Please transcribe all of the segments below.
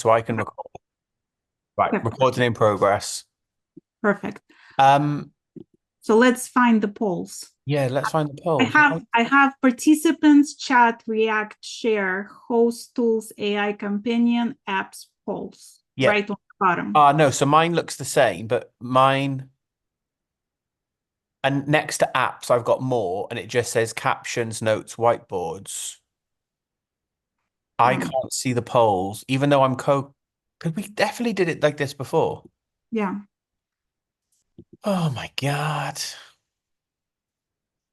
fine. So I can record. Right, Okay, recording in progress. perfect. Um, So let's find the polls. yeah, let's find the I polls. have I have participants, chat, react, share, host tools, AI companion, apps, polls, Yeah. right on the bottom. No, so mine looks the same, but mine and next to apps, I've got more, and it just says captions, notes, whiteboards. I Um, can't see the polls, even though because we definitely did it like this before. yeah. Oh my God.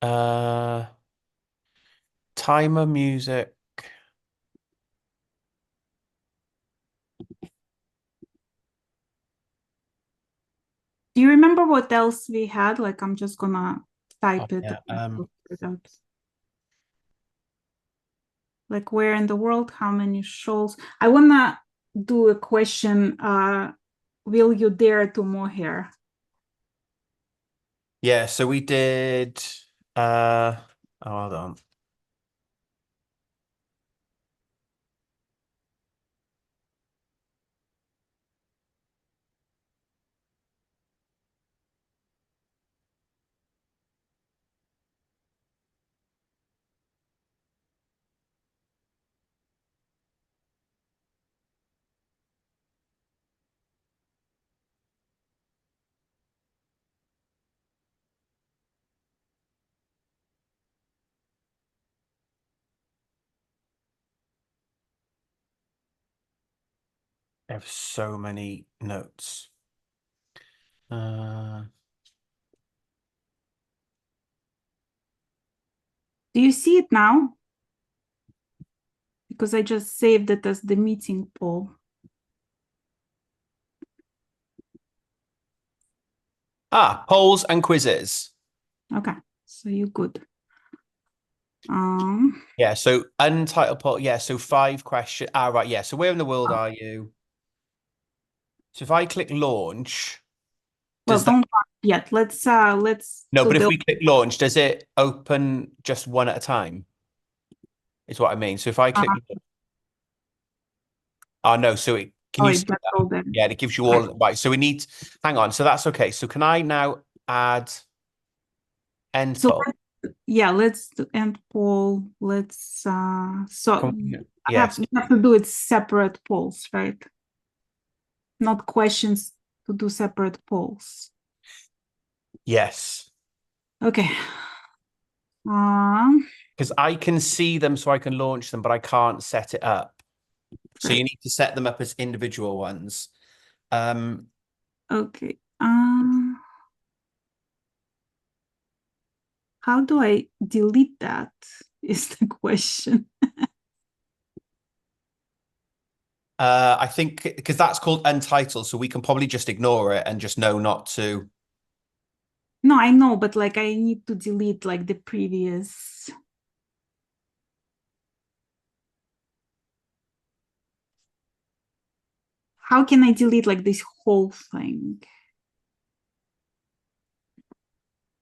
Uh, timer music. Do you remember what else we had? Like I'm just gonna Oh, type it. yeah. Like where in the world, how many shows? I wanna do a question. Will you dare to mohair? Yeah, so we did hold on. I have so many notes. Uh, Do you see it now? Because I just saved it as the meeting poll. polls and quizzes. Okay, so you good. Yeah, so untitled poll. Yeah, so 5 questions. Right. Yeah. So where in the world are you? So if I click launch, well, does that don't launch yet. Let's no, do but if the we click launch, does it open just one at a time? Is what I mean. So if I click, uh, oh no, so can oh, you it see got that? all there. Yeah, it gives you Okay. all right. So we need, hang on. So that's okay. So can I now add end So poll? yeah, let's do end poll. Let's so Yes. we have to do it separate polls, right? Not questions to do separate polls. Yes. Okay. Um, Because I can see them so I can launch them, but I can't set it up. So you right. need to set them up as individual ones. Um, Okay. How do I delete that? Is the question. I think because that's called untitled, so we can probably just ignore it and just know not to. No, I know, but like I need to delete like the previous. How can I delete like this whole thing?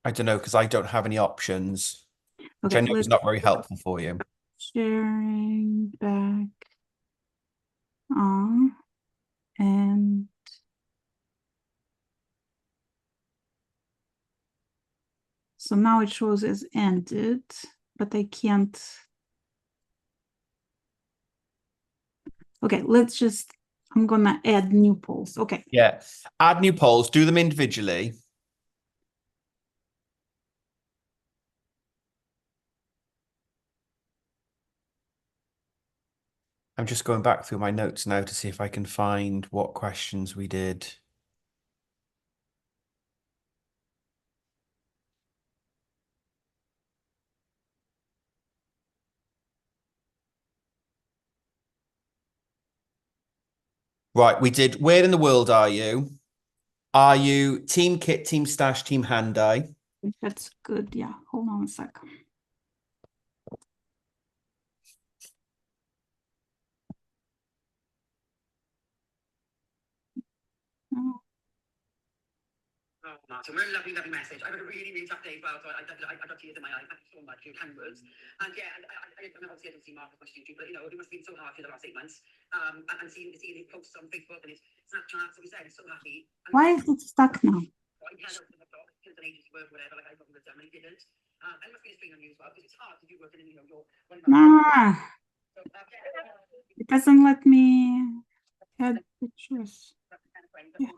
I don't know because I don't have any options, which I Okay, know is let's not very helpful for you. sharing back on and so now it shows as ended, but I can't. Okay, I'm gonna add new polls. Okay. Yeah. Add new polls, do them individually. I'm just going back through my notes now to see if I can find what questions we did. Right, we did where in the world are you? Are you Team Kit, Team Stash, Team Handai? That's good. Yeah, hold on a second. Oh, Martin, what a lovely, lovely message. I've had a really, really tough day as well, so I got tears in my eyes. Thank you so much for your kind words. And yeah, and obviously I don't see Mark as much as you do, but you know, it must have been so hard for the last 8 months. And seeing his posts on Facebook and his Snapchat, so he said he's so happy. And Why is it stuck now? he had out the top, kills an agency work, whatever, like I thought he would have done, and he didn't. And it must be a strain on you as well, because it's hard to do work and you know, you're one Ah, so, it doesn't let me add pictures. Yeah.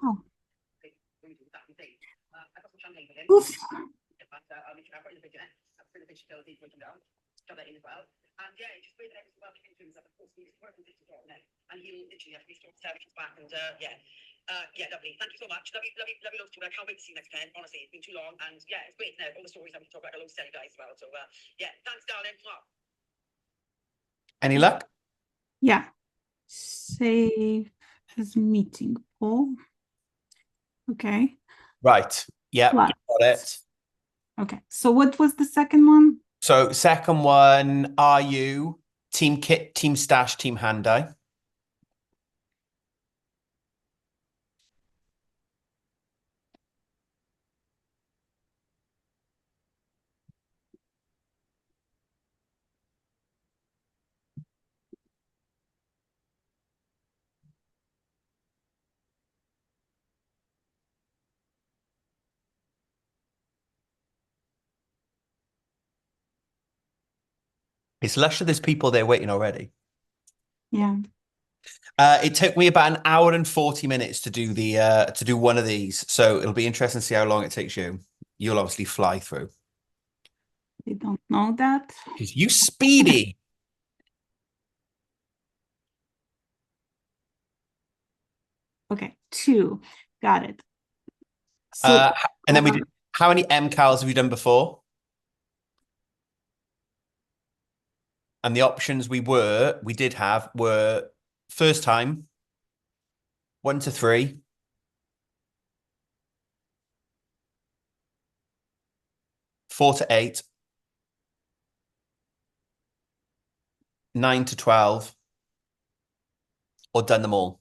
Oof. I'll make sure I've got the picture. I've put the picture still, these working down. Shove that in as well. And yeah, just wait there as well to himself. Of course, he's working this as well now. And he'll literally have to restore his back. And yeah. Yeah, lovely. Thank you so much. Lovely, lovely, lovely loads to you. I can't wait to see you next time. Honestly, it's been too long. And yeah, it's great now. All the stories that we talk about are loads of guys as well. So yeah, thanks, darling. Any luck? Yeah. Save as meeting, Paul. Okay. Right. Yeah, Plus. got it. Okay. So what was the second one? So second one, are you Team Kit, Team Stash, Team Handai? It's lush that there's people there waiting already. Yeah. It took me about an hour and 40 minutes to do the to do one of these. So it'll be interesting to see how long it takes you. You'll obviously fly through. They don't know that. You speedy. Okay, 2. Got it. So And then we did, how many MKALs have you done before? And the options we did have were first time, 1 to 3, 4 to 8, 9 to 12, or done them all.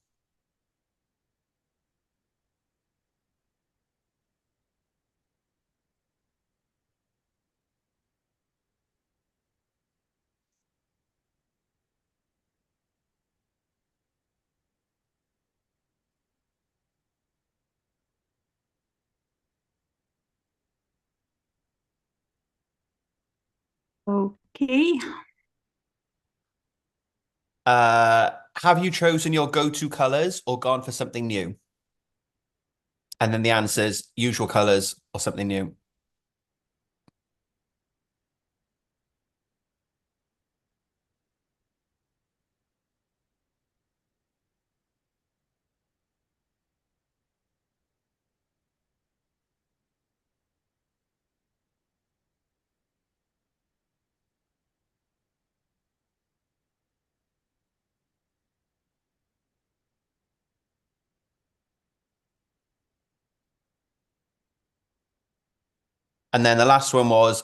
okay. Have you chosen your go-to colors or gone for something new? And then the answers, usual colors or something new. And then the last one was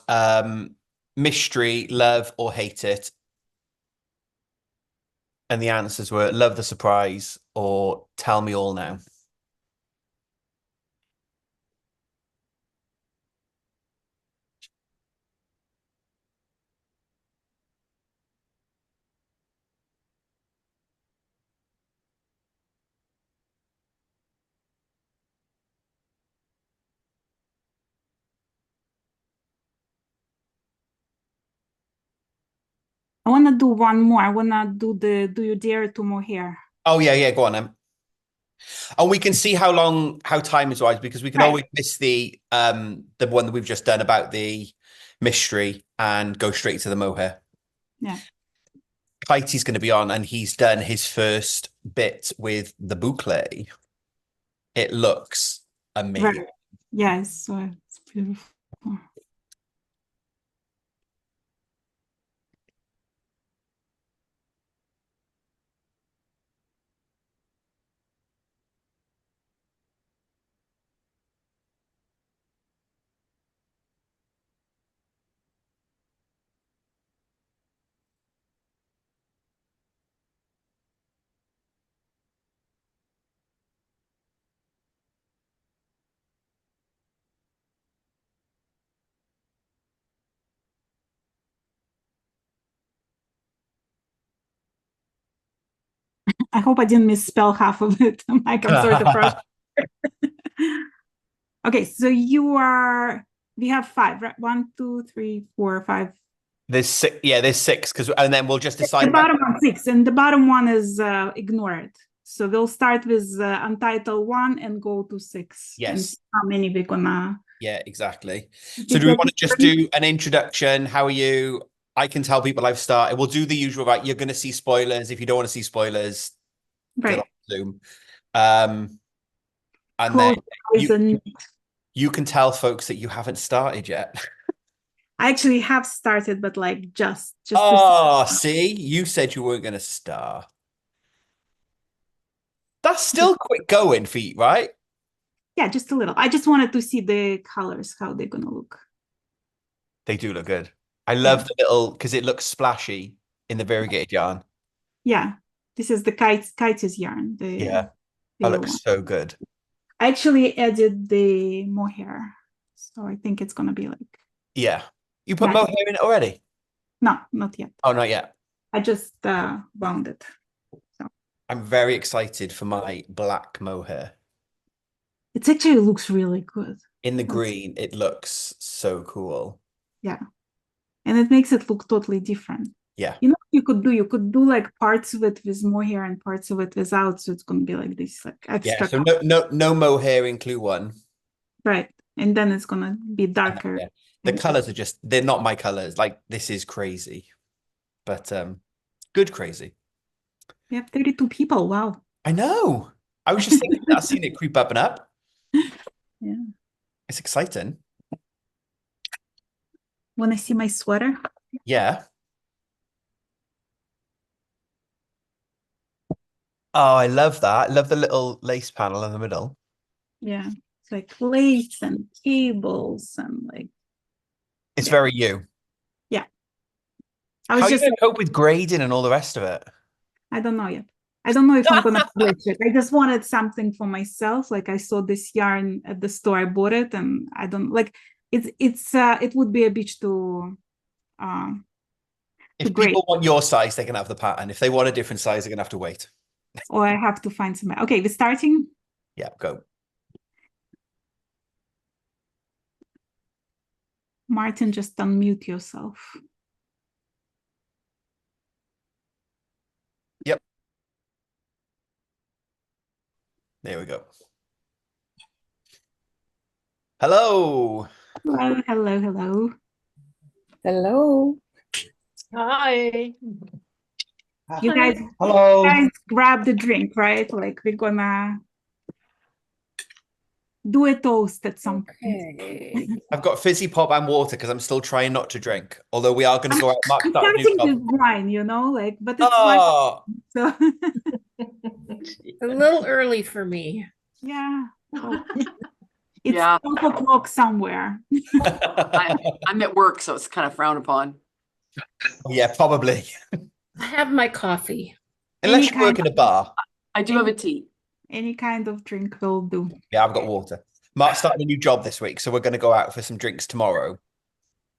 mystery, love, or hate it. And the answers were love the surprise or tell me all now. I want to do one more. I want to do the do you dare 2 more here. Oh, yeah, go on then. And we can see how time is wise, because we can always miss the one that we've just done about the mystery and go straight to the mohair. Yeah. Kitey's going to be on, and he's done his first bit with the boucle. It looks amazing. Right. Yes, so it's beautiful. I hope I didn't misspell half of it. Like I'm sort of rushed. Okay, so we have 5, right? 1, 2, 3, 4, 5. There's 6. Yeah, there's 6 and then we'll just The assign bottom one 6, and the bottom one is ignored. So we'll start with untitled 1 and go to 6. Yes. And see how many we're gonna. Yeah, exactly. So do we want to just do an introduction? How are you? I can tell people I've started. We'll do the usual, right? You're going to see spoilers. If you don't want to see spoilers, get Right. off Zoom. And then you can tell folks that you haven't started yet. I actually have started, but like just. Oh, see, you said you weren't going to start. That's still quick going for you, right? Yeah, just a little. I just wanted to see the colors, how they're gonna look. They do look good. I love the little, because it looks splashy in the variegated yarn. Yeah, this is the kites yarn. That looks so good. I actually added the mohair, so I think it's gonna be like. Yeah, you put mohair in it already? No, not yet. Oh, not yet. I just wound it. So I'm very excited for my black mohair. It actually looks really good. In the green, it looks so cool. Yeah. And it makes it look totally different. Yeah. You know what you could do like parts of it with mohair and parts of it without, so it's gonna be like this, like extra. Yeah, so no mohair in clue 1. Right. And then it's gonna be darker. Yeah. The colors are they're not my colors. Like, this is crazy. But good crazy. We have 32 people. Wow. I know. I was just thinking, I've seen it creep up and up. Yeah. It's exciting. Want to see my sweater? Yeah. Oh, I love that. I love the little lace panel in the middle. Yeah. It's like lace and cables and like. It's very you. Yeah. How are you going to cope with grading and all the rest of it? I don't know yet. I don't know if I'm gonna publish it. I just wanted something for myself. Like, I saw this yarn at the store, I bought it, and I don't like it would be a bitch to if people want your size, they can have the pattern. If they want a different size, they're gonna have to wait. Or I have to find some. Okay, we're starting. Yeah, go. Martin, just unmute yourself. Yep. There we go. Hello. Hello, hello, hello. Hello. Hi. You guys, hello. You guys grab the drink, right? Like, we're gonna do a toast at some point. Okay. I've got fizzy pop and water because I'm still trying not to drink. Although we are going to go out. Mark, I'm starting with wine, you know, like, but it's oh. so. A little early for me. Yeah. Oh. It's 12 o'clock somewhere. I'm at work, so it's kind of frowned upon. Yeah, probably. I have my coffee. Unless you work in a bar. I do have a tea. Any kind of drink will do. Yeah, I've got water. Mark's starting a new job this week, so we're going to go out for some drinks tomorrow.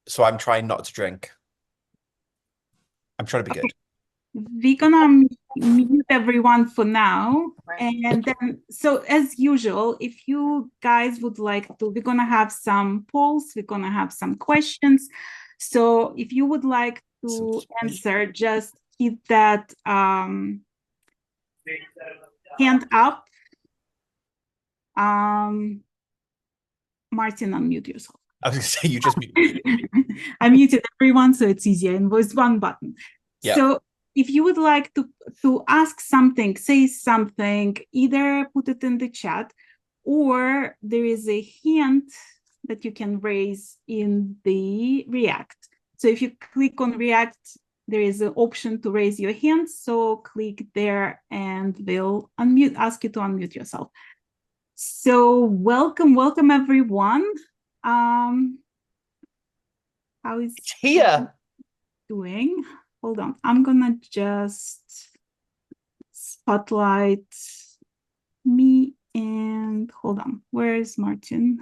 So I'm trying not to drink. I'm trying to be good. We're gonna mute everyone for now. And then, so as usual, if you guys would like to, we're gonna have some polls, we're gonna have some questions. So if you would like to answer, just hit that hand up. Martin, unmute yourself. I was going to say, you just muted. I muted everyone, so it's easier, and there's one button. Yep. So if you would like to ask something, say something, either put it in the chat, or there is a hand that you can raise in the React. So if you click on React, there is an option to raise your hand. So click there and they'll ask you to unmute yourself. So welcome everyone. How is here doing? Hold on, I'm gonna just spotlight me and hold on. Where is Martin?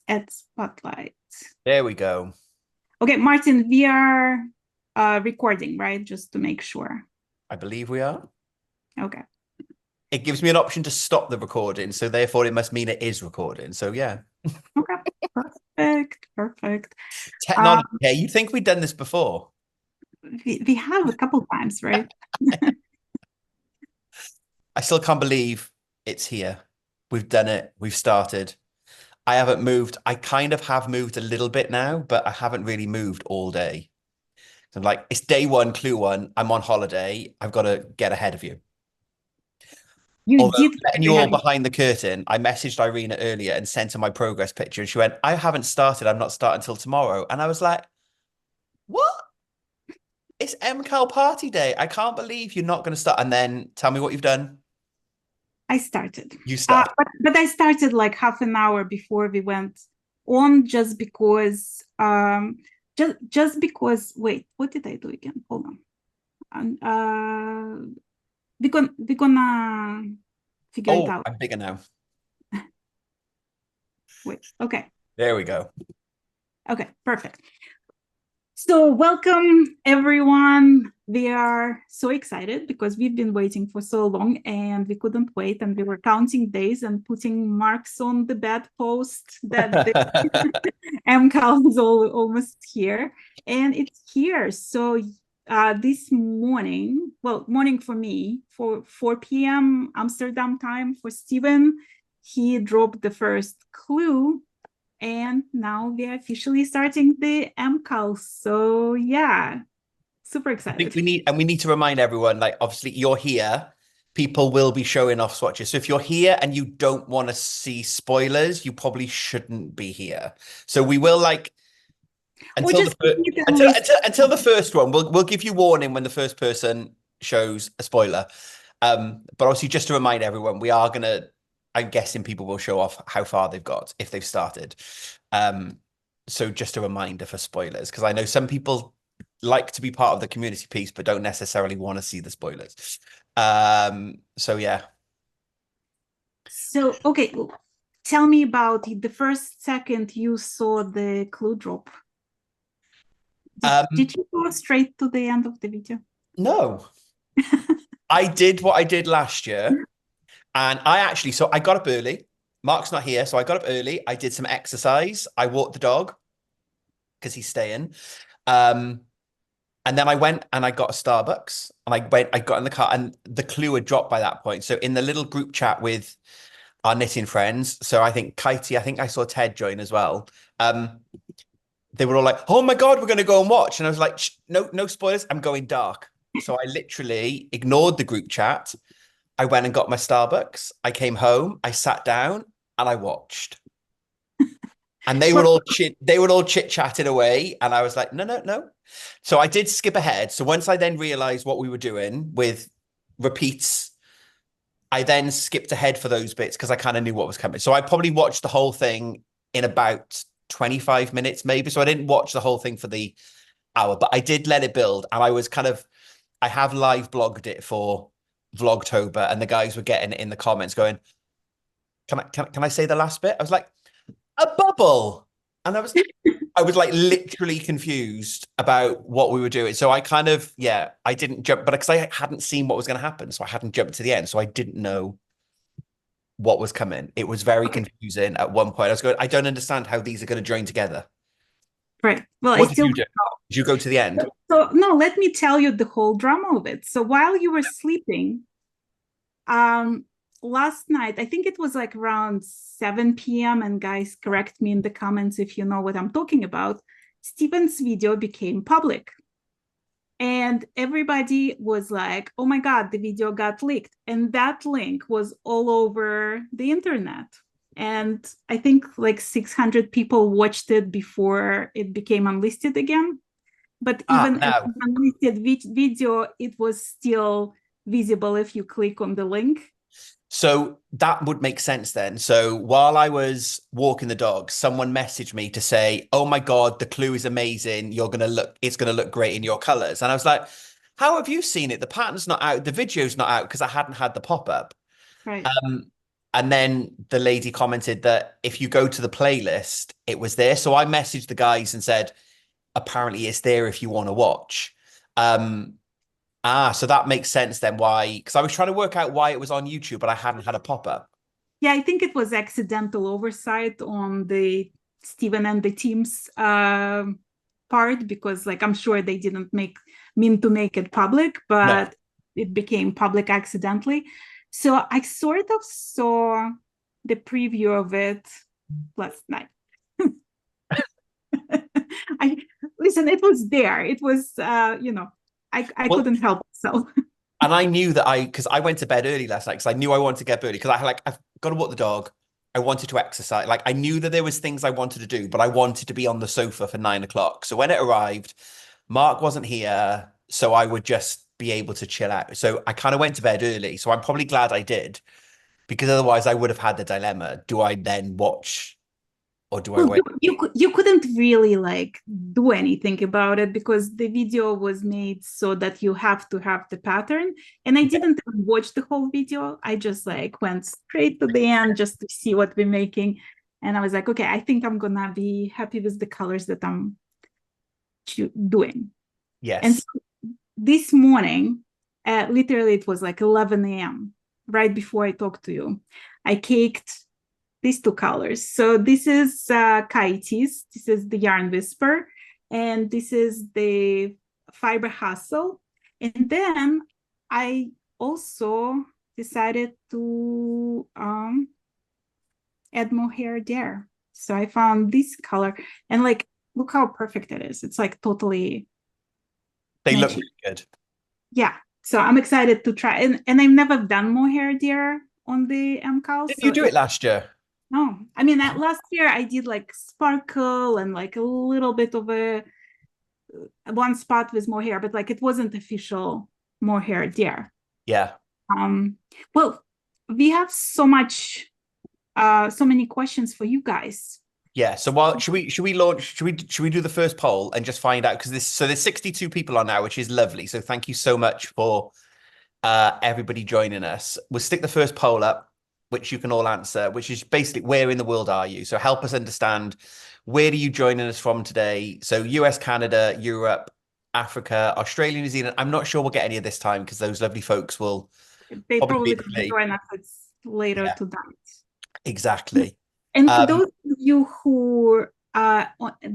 At spotlight. There we go. Okay, Martin, we are recording, right? Just to make sure. I believe we are. Okay. It gives me an option to stop the recording, so therefore it must mean it is recording. So yeah. Okay. Perfect. Technology. Yeah, you'd think we'd done this before. We have a couple times, right? I still can't believe it's here. We've done it. We've started. I haven't moved. I kind of have moved a little bit now, but I haven't really moved all day. So I'm like, it's day one, clue one. I'm on holiday. I've got to get ahead of you. You Although, did. and you're all behind the curtain. I messaged Irina earlier and sent her my progress picture, and she went, "I haven't started. I'm not starting until tomorrow." And I was like, "What? It's MKAL party day. I can't believe you're not going to start." And then tell me what you've done. I started. You start. But I started like half an hour before we went on, just because. Just because. Wait, what did I do again? Hold on. We're gonna figure it out. I'm bigger now. Wait. Okay. There we go. Okay. Perfect. So welcome everyone. We are so excited because we've been waiting for so long and we couldn't wait, and we were counting days and putting marks on the bedpost that the MKAL is almost here, and it's here. So this morning, well, morning for me, for 4 p.m. Amsterdam time for Steven, he dropped the first clue. And now we are officially starting the MKAL. So yeah, super excited. I think we need to remind everyone, like, obviously you're here. People will be showing off swatches. So if you're here and you don't want to see spoilers, you probably shouldn't be here. So we will until the first one, we'll give you warning when the first person shows a spoiler. But obviously just to remind everyone, we are gonna, I'm guessing people will show off how far they've got if they've started. So just a reminder for spoilers, because I know some people like to be part of the community piece, but don't necessarily want to see the spoilers. So yeah. So, okay, tell me about it. The first second you saw the clue drop. Did you go straight to the end of the video? No. I did what I did last year. And so I got up early. Mark's not here, so I got up early. I did some exercise. I walked the dog because he's staying. And then I went and I got a Starbucks, and I got in the car, and the clue had dropped by that point. So in the little group chat with our knitting friends, so I think Katie, I think I saw Ted join as well. They were all like, "Oh my God, we're going to go and watch." And I was like, no spoilers. I'm going dark. So I literally ignored the group chat. I went and got my Starbucks. I came home, I sat down, and I watched. And they were all chit-chatting away. And I was like, no. So I did skip ahead. So once I then realized what we were doing with repeats, I then skipped ahead for those bits because I kind of knew what was coming. So I probably watched the whole thing in about 25 minutes, maybe. So I didn't watch the whole thing for the hour, but I did let it build. And I have live blogged it for Vlogtober, and the guys were getting it in the comments going, can I say the last bit? I was like, a bubble. And I was like literally confused about what we were doing. So I kind of, I didn't jump, but because I hadn't seen what was going to happen. So I hadn't jumped to the end. So I didn't know what was coming. It was very confusing at one point. I was going, I don't understand how these are going to join together. Right. Well, what did you do? Did you go to the end? So no, let me tell you the whole drama of it. So while you were sleeping, last night, I think it was like around 7 p.m. and guys, correct me in the comments if you know what I'm talking about. Steven's video became public. And everybody was like, oh my God, the video got leaked. And that link was all over the internet. And I think like 600 people watched it before it became unlisted again. But even as an unlisted video, it was still visible if you click on the link. So that would make sense then. So while I was walking the dog, someone messaged me to say, oh my God, the clue is amazing. It's going to look great in your colors. And I was like, how have you seen it? The pattern's not out. The video's not out because I hadn't had the pop-up. Right. And then the lady commented that if you go to the playlist, it was there. So I messaged the guys and said, apparently it's there if you want to watch. So that makes sense then why, because I was trying to work out why it was on YouTube, but I hadn't had a pop-up. Yeah, I think it was accidental oversight on the Steven and the team's part, because like I'm sure they didn't mean to make it public, but it became public accidentally. So I sort of saw the preview of it last night. Listen, it was there. It was I couldn't help myself. And I knew that because I went to bed early last night because I knew I wanted to get up early because I've got to walk the dog. I wanted to exercise. Like I knew that there was things I wanted to do, but I wanted to be on the sofa for 9 o'clock. So when it arrived, Mark wasn't here, so I would just be able to chill out. So I kind of went to bed early. So I'm probably glad I did, because otherwise I would have had the dilemma. Do I then watch or do I wait? You couldn't really like do anything about it because the video was made so that you have to have the pattern. And I didn't watch the whole video. I just like went straight to the end just to see what we're making. And I was like, okay, I think I'm gonna be happy with the colors that I'm doing. Yes. And so this morning, literally it was like 11 a.m. right before I talked to you. I caked these 2 colors. So this is Kites, this is the Yarn Whisper, and this is the Fiber Hustle. And then I also decided to add mohair there. So I found this color and like, look how perfect it is. It's like totally They look matching. really good. Yeah. So I'm excited to try. And I've never done mohair there on the MKAL. Did you do it last year? No, I mean last year I did like sparkle and like a little bit of a one spot with mohair, but like it wasn't official mohair there. Yeah. Well, we have so many questions for you guys. Yeah. So should we launch? Should we do the first poll and just find out, because there's 62 people on now, which is lovely. So thank you so much for everybody joining us. We'll stick the first poll up, which you can all answer, which is basically, where in the world are you? So help us understand, where are you joining us from today? So US, Canada, Europe, Africa, Australia, New Zealand. I'm not sure we'll get any of this time because those lovely folks will probably join us later tonight. Exactly. And for those of you who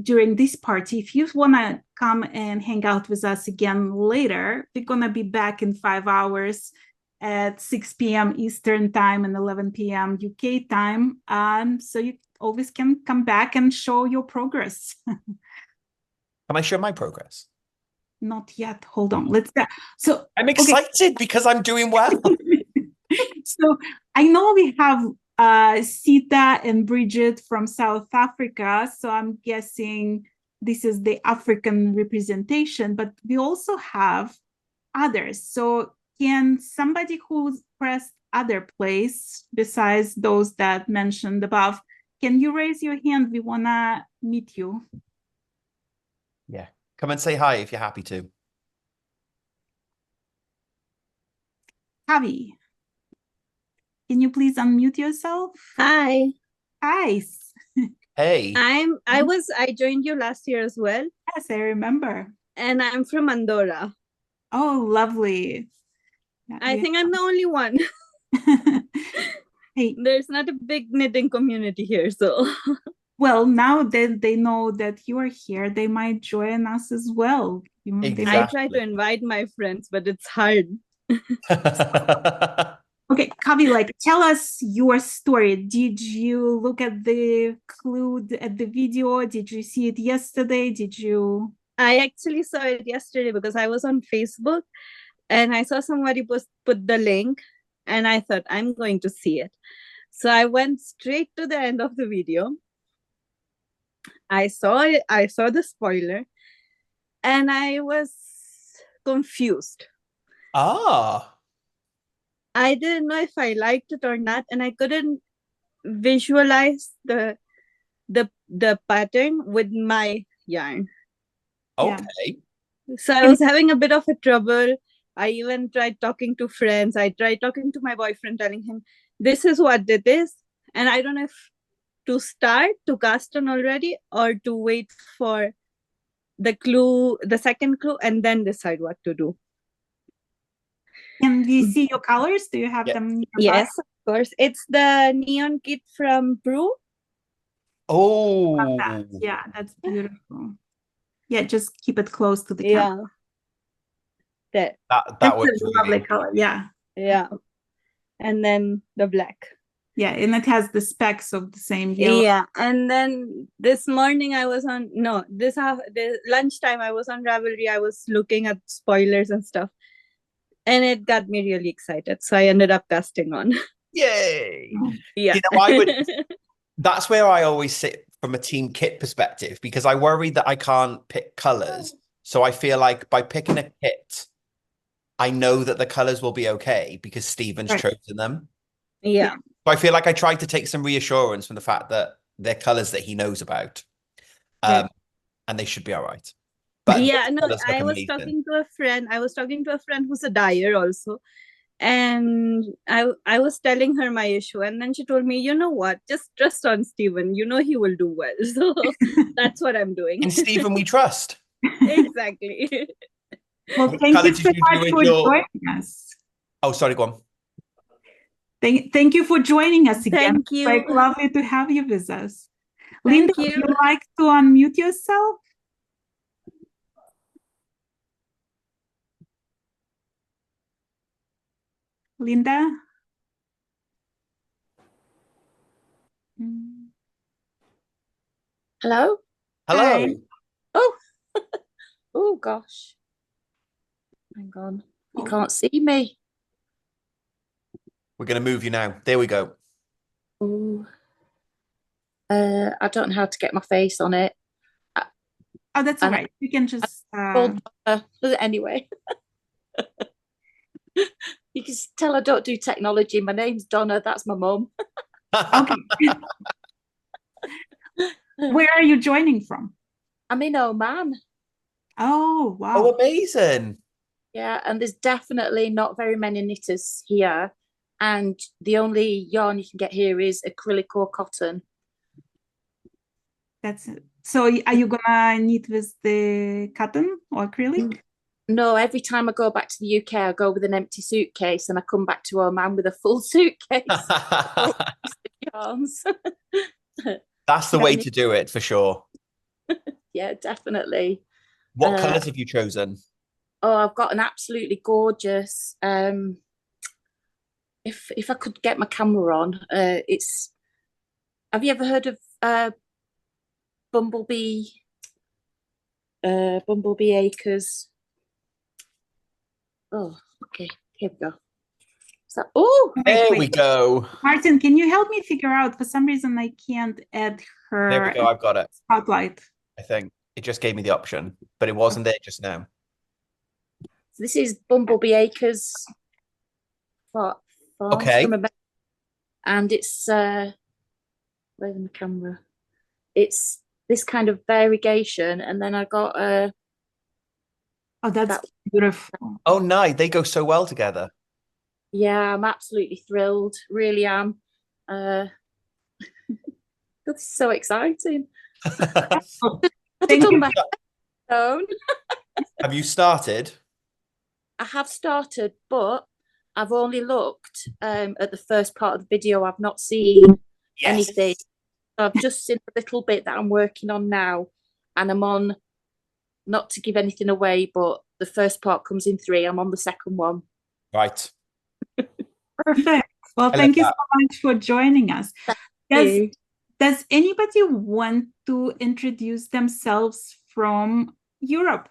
during this party, if you want to come and hang out with us again later, we're going to be back in 5 hours at 6 p.m. Eastern time and 11 p.m. UK time. So you always can come back and show your progress. Can I show my progress? Not yet. Hold on. Let's go. So I'm excited because I'm doing well. So I know we have Sita and Bridget from South Africa. So I'm guessing this is the African representation, but we also have others. So can somebody who's pressed other place besides those that mentioned above, can you raise your hand? We want to meet you. Yeah. Come and say hi if you're happy to. Javi, can you please unmute yourself? Hi. Hi. Hey. I joined you last year as well. Yes, I remember. And I'm from Andorra. Oh, lovely. I think I'm the only one. Hey, there's not a big knitting community here, so. Well, now that they know that you are here, they might join us as well. Exactly. I try to invite my friends, but it's hard. Okay, Kavi, like, tell us your story. Did you look at the clue at the video? Did you see it yesterday? Did you? I actually saw it yesterday because I was on Facebook and I saw somebody put the link and I thought, I'm going to see it. So I went straight to the end of the video. I saw it, I saw the spoiler and I was confused. Ah. I didn't know if I liked it or not, and I couldn't visualize the pattern with my yarn. Okay. Yeah. So I was having a bit of a trouble. I even tried talking to friends. I tried talking to my boyfriend, telling him, this is what it is. And I don't know if to start to cast on already or to wait for the clue, the second clue, and then decide what to do. Can we see your colors? Do you have Yeah. them nearby? Yes, of course. It's the neon kit from Brew. Oh, Yeah, that's beautiful. Yeah, just keep it close to the camera. Yeah. that That's was a lovely color. Yeah. Yeah. And then the black. Yeah, and it has the specs of the same yellow. Yeah. And then this morning I was on the lunchtime I was on Ravelry. I was looking at spoilers and stuff. And it got me really excited. So I ended up casting on. yay! Yeah. You know, that's where I always sit from a team kit perspective, because I worry that I can't pick colors. So I feel like by picking a kit, I know that the colors will be okay because Stephen's chosen them. Yeah. So I feel like I tried to take some reassurance from the fact that they're colors that he knows about. And they should be all right. But yeah, no, I was talking to a friend. I was talking to a friend who's a dyer also. And I was telling her my issue, and then she told me, you know what, just trust on Stephen, you know he will do well. So that's what I'm doing. In Stephen we trust. Exactly. Well, thank you so much for joining us. Oh, sorry, go on. Thank you for joining us again. Thank you. It's like lovely to have you with us. Thank Linda, you. would you like to unmute yourself? Linda? Hello? Hello. Hi. Oh, oh gosh. Hang on. You can't see me. We're going to move you now. There we go. Oh, I don't know how to get my face on it. Oh, that's all right. You can just... Anyway. You can tell I don't do technology. My name's Donna. That's my mum. Okay. Where are you joining from? I'm in Oman. Oh, wow. Oh, amazing. Yeah, and there's definitely not very many knitters here. And the only yarn you can get here is acrylic or cotton. That's it. So are you gonna knit with the cotton or acrylic? No, every time I go back to the UK, I go with an empty suitcase, and I come back to Oman with a full suitcase. Yarns. That's the way to do it for sure. Yeah, definitely. What colours have you chosen? Oh, I've got an absolutely gorgeous. If I could get my camera on, it's. Have you ever heard of Bumblebee? Bumblebee Acres. Oh, okay. Here we go. So, oh, there we go. Martin, can you help me figure out? For some reason, I can't add her. There we go. I've got it. Spotlight. I think it just gave me the option, but it wasn't there just now. So this is Bumblebee Acres. Okay. And it's where's the camera? It's this kind of variegation, and then I got Oh, that's beautiful. Oh, nice. They go so well together. Yeah, I'm absolutely thrilled. Really am. That's so exciting. Thank you. Have you started? I have started, but I've only looked at the first part of the video. I've not seen anything. I've just seen a little bit that I'm working on now, and I'm on, not to give anything away, but the first part comes in 3. I'm on the second one. Right. Perfect. Well, thank you so much for joining us. Does anybody want to introduce themselves from Europe?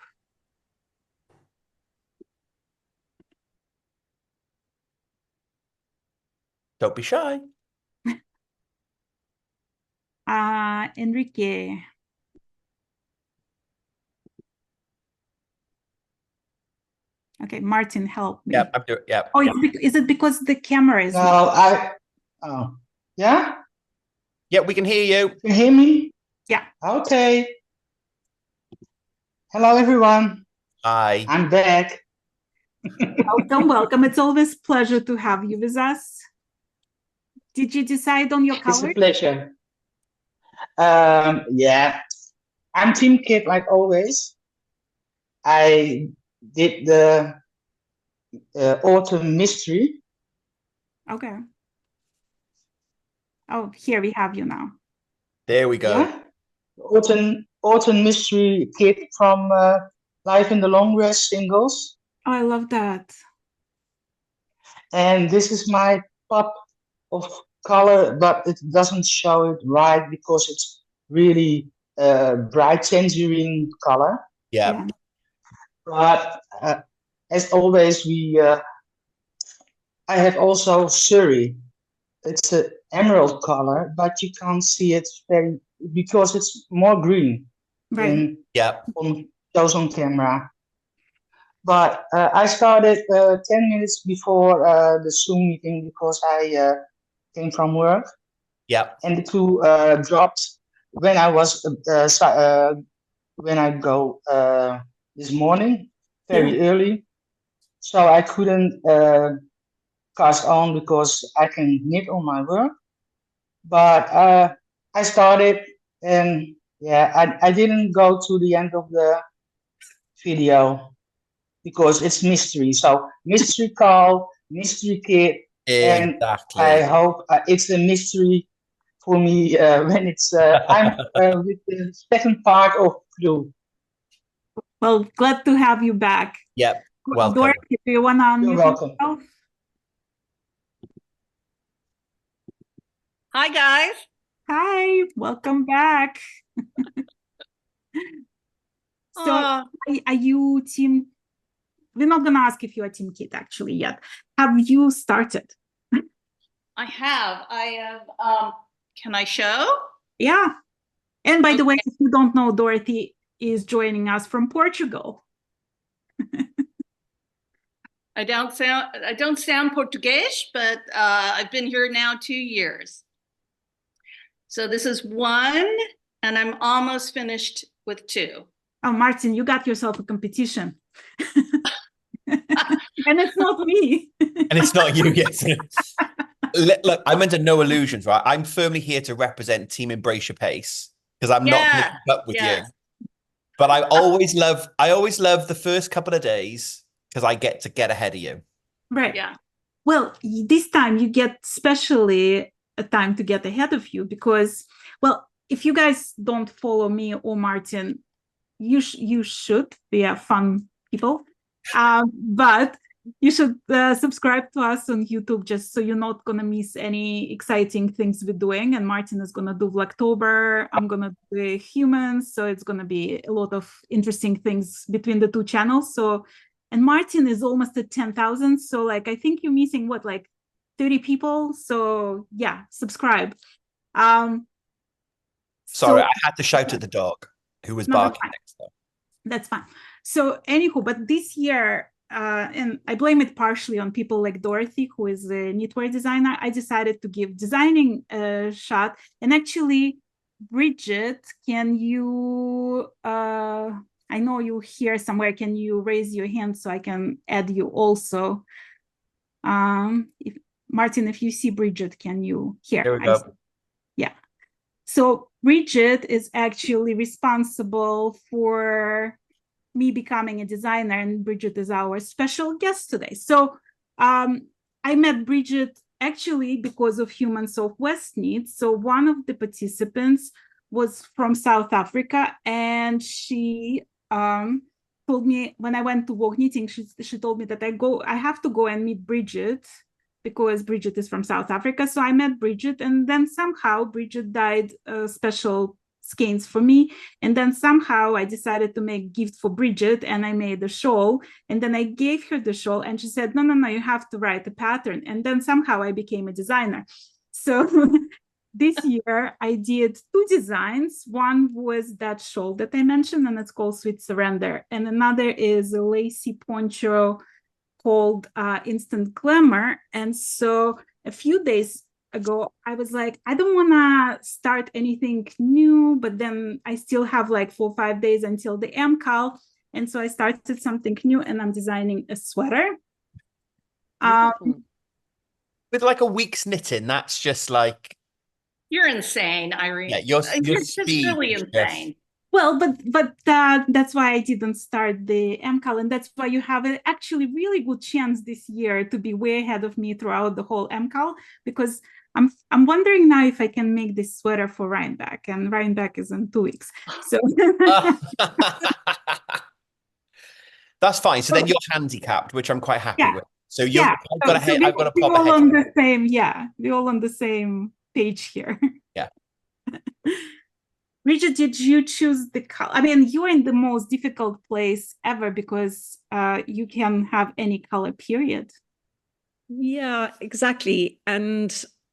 Don't be shy. Enrique. Okay, Martin, help me. Yeah, I'm doing. Yeah. Oh, is it because the camera is? No, yeah. Yeah, we can hear you. Can you hear me? Yeah. Okay. Hello, everyone. Hi. I'm back. Welcome, welcome. It's always a pleasure to have you with us. Did you decide on your color? It's a pleasure. Yeah. I'm Team Kid like always. I did the autumn mystery. Okay. Oh, here we have you now. There we go. Yeah, autumn mystery kit from Life in the Long Grass singles. Oh, I love that. And this is my pop of color, but it doesn't show it right because it's really bright tangerine color. Yeah. Yeah. But as always, I have also Surrey. It's an emerald color, but you can't see it very because it's more green Right. in Yeah. shows on camera. But I started 10 minutes before the Zoom meeting because I came from work, Yeah. and the two dropped when I was when I go this morning very early, so I couldn't cast on because I can knit on my work. But I started, and yeah, I didn't go to the end of the video because it's mystery. So mystery call, mystery kid, and I Exactly. hope it's a mystery for me when it's I'm with the second part of Clue. Well, glad to have you back. Yep. Welcome. Dorothy, do you want to You're unmute welcome. yourself? Hi, guys. Hi, welcome back. So, Aw. are you team? We're not gonna ask if you are team kid actually yet. Have you started? I have. Can I show? Yeah. And by the way, Okay. if you don't know, Dorothy is joining us from Portugal. I don't sound Portuguese, but I've been here now 2 years. So this is one, and I'm almost finished with two. Oh, Martin, you got yourself a competition. And it's not me. And it's not you yet. Look, I'm under no illusions, right? I'm firmly here to represent Team Embrace Your Pace because I'm not going to keep up with you. But I always love the first couple of days because I get to get ahead of you. Right. Yeah. Well, this time you get especially a time to get ahead of you because, well, if you guys don't follow me or Martin, you should. We are fun people. But you should subscribe to us on YouTube just so you're not going to miss any exciting things we're doing. And Martin is going to do Vlogtober. I'm going to do the humans. So it's going to be a lot of interesting things between the two channels. So, and Martin is almost at 10,000. So like, I think you're missing what, like 30 people. So yeah, subscribe. Sorry, I had to shout at the dog who was barking next door. That's fine. So anywho, but this year, and I blame it partially on people like Dorothy, who is a knitwear designer, I decided to give designing a shot. And actually, Bridget, can you, I know you're here somewhere, can you raise your hand so I can add you also? Martin, if you see Bridget, can you hear? There we go. Yeah. So Bridget is actually responsible for me becoming a designer, and Bridget is our special guest today. So I met Bridget actually because of Humans of Westknits. So one of the participants was from South Africa, and she told me when I went to walk knitting, she told me that I have to go and meet Bridget because Bridget is from South Africa. So I met Bridget, and then somehow Bridget dyed special skeins for me. And then somehow I decided to make a gift for Bridget, and I made a shawl. And then I gave her the shawl, and she said, no, you have to write the pattern. And then somehow I became a designer. So this year I did two designs. One was that shawl that I mentioned, and it's called Sweet Surrender. And another is a lacy poncho called Instant Glamour. And so a few days ago, I was like, I don't want to start anything new, but then I still have like 4 or 5 days until the MKAL. And so I started something new, and I'm designing a sweater. With like a week's knitting, that's just like... You're insane, Irene. Yeah, your You're just speed really is insane. Well, but that's why I didn't start the MKAL, and that's why you have an actually really good chance this year to be way ahead of me throughout the whole MKAL, because I'm wondering now if I can make this sweater for Rhinebeck, and Rhinebeck is in 2 weeks. So That's fine. So then you're handicapped, which I'm quite happy Yeah. with. So you're yeah, I've got a we're pop all ahead. on the same, we're all on the same page here. Yeah. Bridget, did you choose the color? I mean, you're in the most difficult place ever because you can have any color, period. Yeah, exactly. And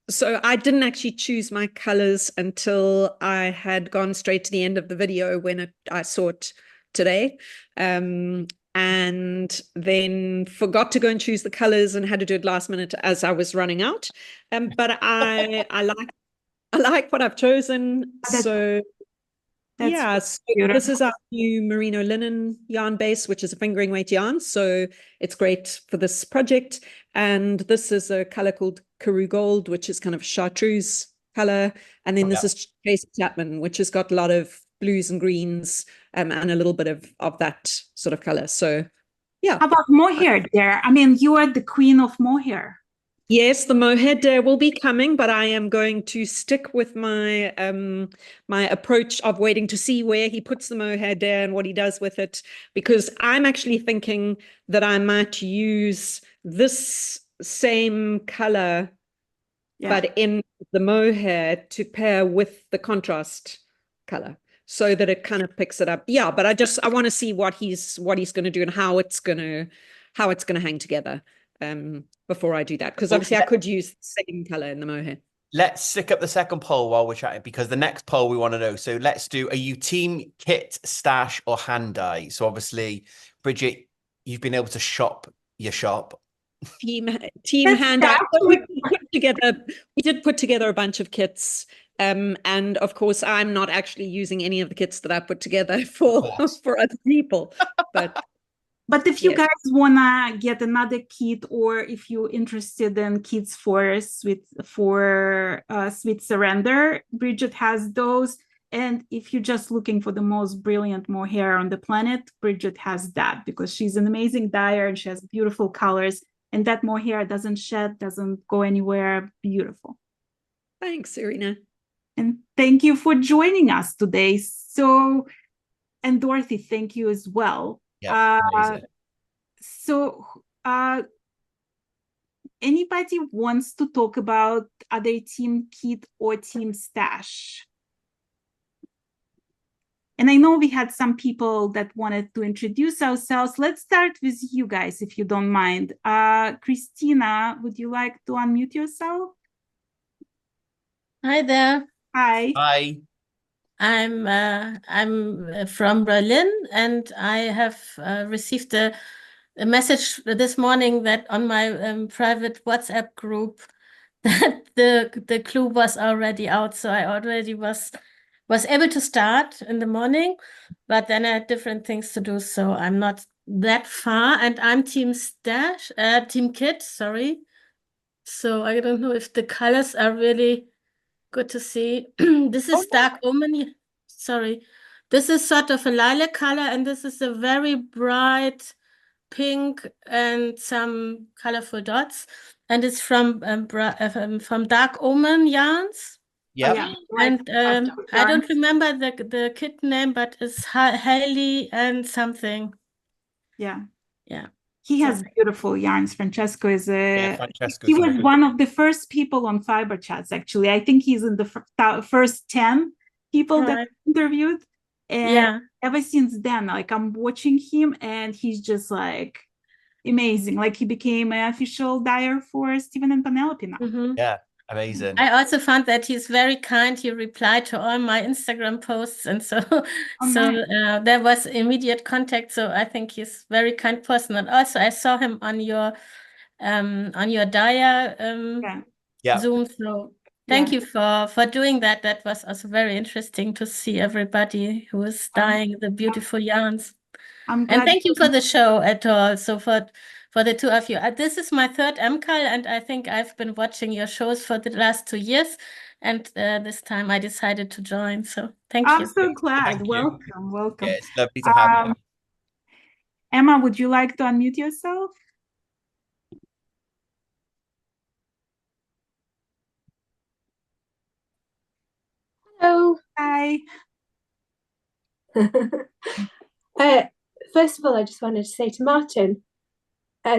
so I didn't actually choose my colors until I had gone straight to the end of the video when I saw it today. And then forgot to go and choose the colors and had to do it last minute as I was running out. But I like what I've chosen. So yeah, so this is our new merino linen yarn base, which is a fingering weight yarn. So it's great for this project. And this is a color called Karoo Gold, which is kind of chartreuse color. And then this is Chase Chapman, which has got a lot of blues and greens and a little bit of that sort of color. So yeah. How about mohair there? I mean, you are the queen of mohair. Yes, the mohair will be coming, but I am going to stick with my my approach of waiting to see where he puts the mohair there and what he does with it, because I'm actually thinking that I might use this same color, but in the mohair to pair with the contrast color, so that it kind of picks it up. Yeah, but I want to see what he's going to do and how it's going to hang together. Before I do that, because obviously I could use the same color in the mohair. Let's stick up the second poll while we're chatting, because the next poll we want to know. So let's do, are you team kit, stash, or hand dye? So obviously, Bridget, you've been able to shop your shop. Team hand dye. So we did put together a bunch of kits. And of course, I'm not actually using any of the kits that I put together for other people. But if you guys wanna get another kit, or if you're interested in kits for Sweet Surrender, Bridget has those. And if you're just looking for the most brilliant mohair on the planet, Bridget has that, because she's an amazing dyer and she has beautiful colors. And that mohair doesn't shed, doesn't go anywhere. Beautiful. Thanks, Irina. And thank you for joining us today. So, and Dorothy, thank you as well. Yeah, anybody wants to talk about other team kit or team stash? And I know we had some people that wanted to introduce ourselves. Let's start with you guys, if you don't mind. Christina, would you like to unmute yourself? Hi there. Hi. Hi. I'm from Berlin, and I have received a message this morning that on my private WhatsApp group that the clue was already out, so I already was able to start in the morning, but then I had different things to do, so I'm not that far. And I'm team kit, sorry. So I don't know if the colors are really good to see. This is Dark Omen. Sorry. This is sort of a lilac color, and this is a very bright pink and some colorful dots. And it's from Dark Omen yarns. Yeah. And I don't remember the kit name, but it's Haley and something. Yeah. Yeah. He has beautiful yarns. Francesco is Francesco's he was one of the first people on Fiber Chats, actually. I think he's in the first 10 people that I interviewed. And ever since then, like, I'm watching him and he's just like amazing. Like, he became an official dyer for Stephen and Penelope now. Yeah. Amazing. I also found that he's very kind. He replied to all my Instagram posts, and so there was immediate contact. So I think he's a very kind person. And also, I saw him on your Dyer Zoom. So thank you for doing that. That was also very interesting to see everybody who is dyeing the beautiful yarns. And thank you for the show at all. So for the two of you. This is my third MKAL, and I think I've been watching your shows for the last 2 years. and this time I decided to join. So thank I'm you. so glad. Thank you. Welcome, welcome. Yeah, it's lovely to have you. Emma, would you like to unmute yourself? Hello. Hi. First of all, I just wanted to say to Martin,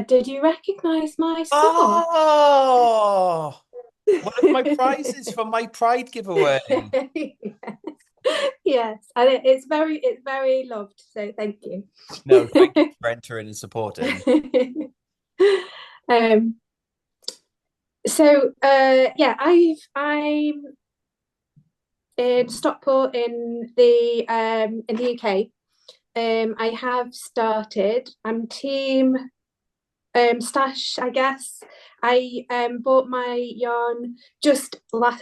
did you recognize my score? Oh, one of my prizes from my Pride giveaway. Yes, and it's very loved. So thank you. No, thank you for entering and supporting. Yeah, I'm in Stockport in the UK. I have started. I'm team Stash, I guess. I bought my yarn just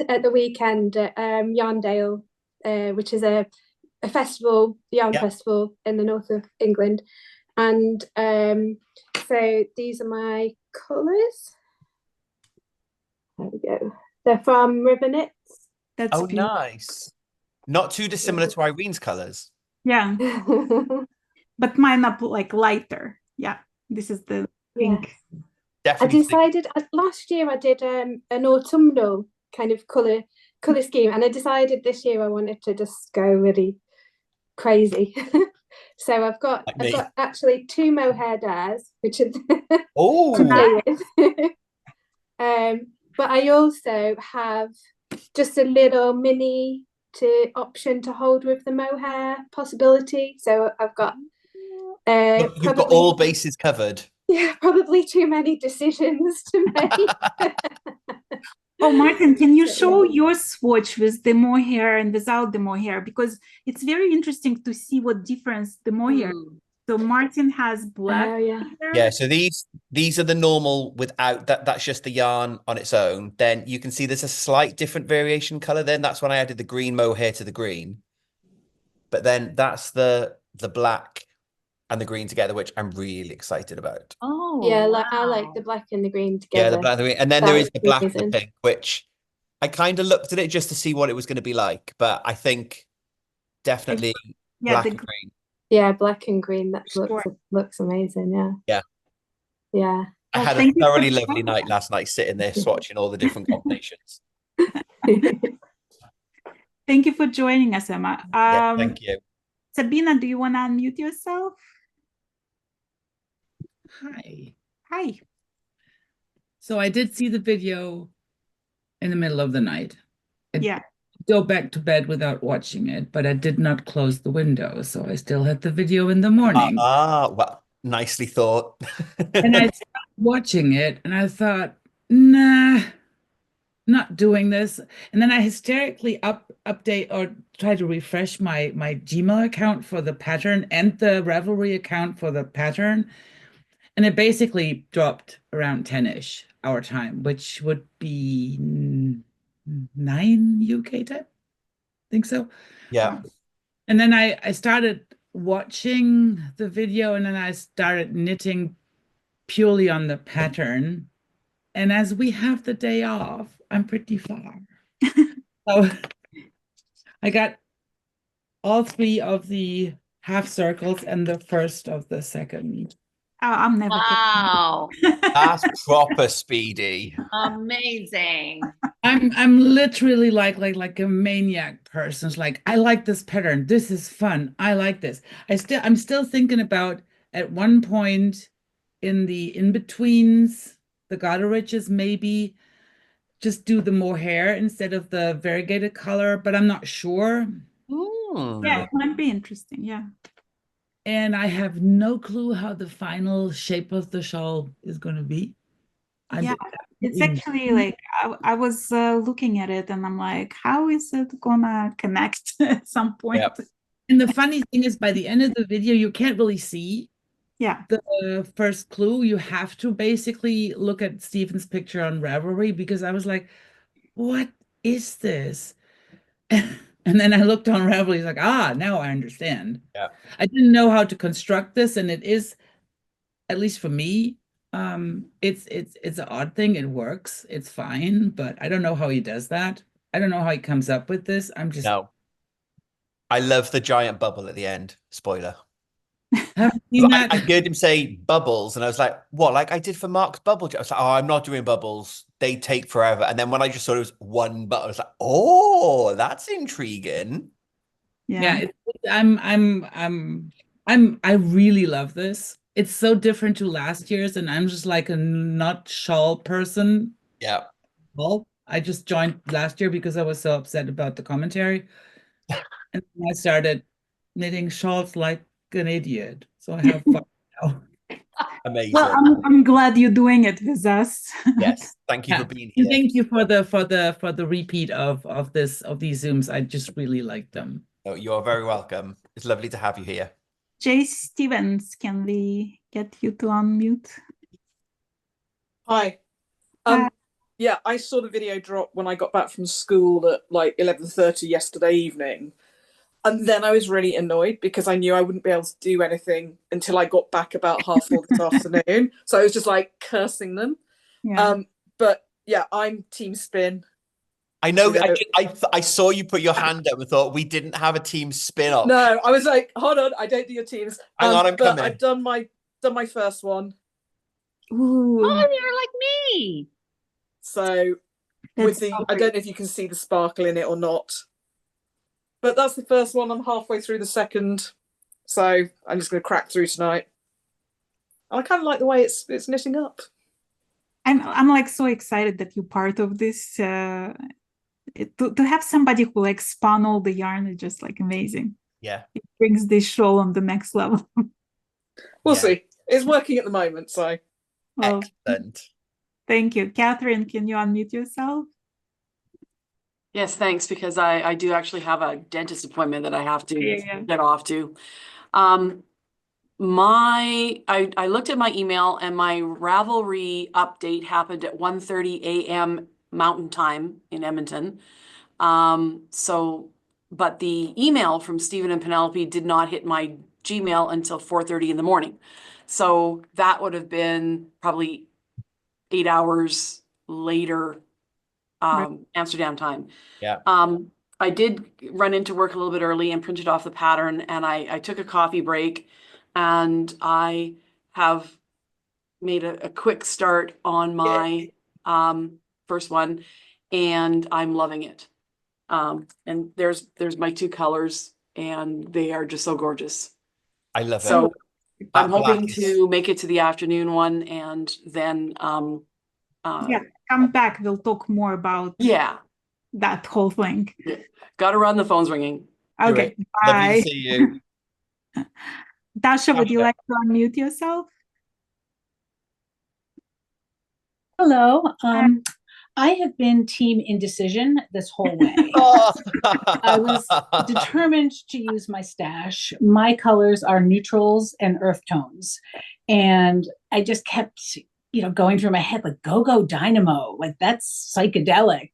at the weekend at Yarndale, which is a festival, yarn festival in the north of England. And so these are my colours. There we go. They're from Rivernits. That's beautiful. Nice. Not too dissimilar to Irene's colours. Yeah. But mine are like lighter. Yeah. This is the pink. Definitely. I decided last year I did an autumnal kind of colour scheme, and I decided this year I wanted to just go really crazy. So I've got actually 2 mohair dares, which is to play with. But I also have just a little mini option to hold with the mohair possibility. So I've got you've got all bases covered. Yeah, probably too many decisions to make. Oh, Martin, can you show your swatch with the mohair and without the mohair? Because it's very interesting to see what difference the mohair. So Martin has black. Yeah, so these are the normal without that. That's just the yarn on its own. Then you can see there's a slight different variation color. Then that's when I added the green mohair to the green. But then that's the black and the green together, which I'm really excited about. Oh, yeah, I like the black and the green together. Yeah, the black and the green. And then there is the black and the pink, which I kind of looked at it just to see what it was going to be like. But I think definitely black and green. Yeah, black and green. That looks amazing. Yeah. Yeah. I had a thoroughly lovely night last night sitting there swatching all the different combinations. Thank you for joining us, Emma. Thank you. Sabina, do you want to unmute yourself? Hi. Hi. So I did see the video in the middle of the night. Yeah. Go back to bed without watching it, but I did not close the window, so I still had the video in the morning. Well, nicely thought. And I started watching it, and I thought, nah, not doing this. And then I hysterically update or try to refresh my Gmail account for the pattern and the Ravelry account for the pattern. And it basically dropped around 10-ish our time, which would be 9 UK time. Think so. Yeah. And then I started watching the video, and then I started knitting purely on the pattern. And as we have the day off, I'm pretty far. So I got all 3 of the half circles and the first of the second. Oh, I'm never. Wow. That's proper Speedy. Amazing. I'm literally like a maniac person. It's like, I like this pattern. This is fun. I like this. I'm still thinking about at one point in the in-betweens, the garter ridges, maybe just do the mohair instead of the variegated color, but I'm not sure. Yeah, it might be interesting. Yeah. And I have no clue how the final shape of the shawl is going to be. Yeah, it's actually like I was looking at it and I'm like, how is it gonna connect at some point? Yep. And the funny thing is, by the end of the video, you can't really see the first clue. You have to basically look at Stephen's picture on Ravelry, because I was like, what is this? And then I looked on Ravelry, like, now I understand. Yeah. I didn't know how to construct this, and it is, at least for me, it's an odd thing. It works, it's fine, but I don't know how he does that. I don't know how he comes up with this. I'm just No. I love the giant bubble at the end. Spoiler. haven't seen that. I heard him say bubbles, and I was like, what? Like I did for Mark's bubble. I was like, oh, I'm not doing bubbles. They take forever. And then when I just saw it was one button, I was like, oh, that's intriguing. Yeah, I really love this. It's so different to last year's, and I'm just like a not shawl person. Yeah. Well, I just joined last year because I was so upset about the commentary. And I started knitting shawls like an idiot. So I have fun now. Amazing. Well, I'm glad you're doing it with us. Yes, thank you Yeah. for being here. Thank you for the repeat of these Zooms. I just really like them. Oh, you are very welcome. It's lovely to have you here. Jay Stevens, can we get you to unmute? Hi. Yeah, I saw the video drop when I got back from school at like 11:30 yesterday evening. And then I was really annoyed because I knew I wouldn't be able to do anything until I got back about 4:30 this afternoon. So I was just like cursing them. Yeah. But yeah, I'm Team Spin. I know. I saw you put your hand up and thought we didn't have a team spin off. No, I was like, hold on, I don't do your teams. Hang on, I'm but coming. I've done my first one. Ooh. Oh, you're like me. So with the, I don't know if you can see the sparkle in it or not. But that's the first one. I'm halfway through the second. So I'm just going to crack through tonight. I kind of like the way it's knitting up. I'm like so excited that you're part of this. To have somebody who like spun all the yarn is just like amazing. Yeah. It brings this show on the next level. We'll see. It's working at the moment, so. Well, excellent. Thank you. Catherine, can you unmute yourself? Yes, thanks, because I do actually have a dentist appointment that I have to get off to. I looked at my email and my Ravelry update happened at 1:30 a.m. Mountain Time in Edmonton. But the email from Stephen and Penelope did not hit my Gmail until 4:30 in the morning. So that would have been probably 8 hours later Amsterdam time. Yeah. I did run into work a little bit early and printed off the pattern, and I took a coffee break, and I have made a quick start on my first one, and I'm loving it. And there's my two colors, and they are just so gorgeous. I love it. So I'm hoping to make it to the afternoon one, and then yeah, come back. We'll talk more about that whole thing. Gotta run. The phone's ringing. Okay, bye. Lovely to see you. Dasha, would you like to unmute yourself? Hello. I have been team indecision this whole way. I was determined to use my stash. My colors are neutrals and earth tones. And I just kept, going through my head like Go Go Dynamo, like that's psychedelic,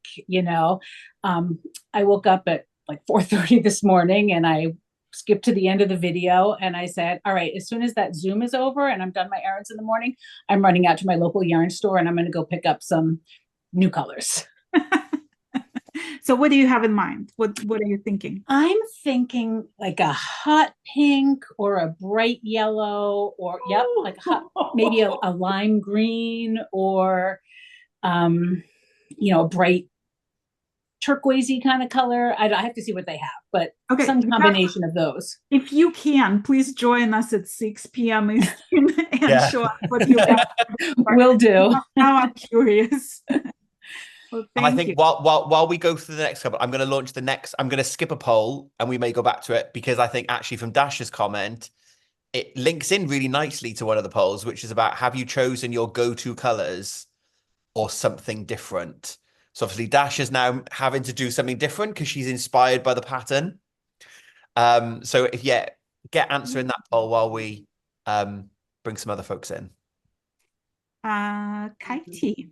I woke up at like 4:30 this morning and I skipped to the end of the video and I said, all right, as soon as that Zoom is over and I'm done my errands in the morning, I'm running out to my local yarn store and I'm going to go pick up some new colors. So what do you have in mind? What are you thinking? I'm thinking like a hot pink or a bright yellow or like maybe a lime green or a bright turquoisey kind of color. I have to see what they have, but some combination of those. If you can, please join us at 6 p.m. Eastern and show us what you got. Will do. Now I'm curious. Well, and I think while we go through the next couple, I'm going to launch the next. I'm going to skip a poll and we may go back to it because I think actually from Dasha's comment, it links in really nicely to one of the polls, which is about have you chosen your go-to colors or something different? So obviously Dasha's now having to do something different because she's inspired by the pattern. So if get answering that poll while we bring some other folks in. Katie.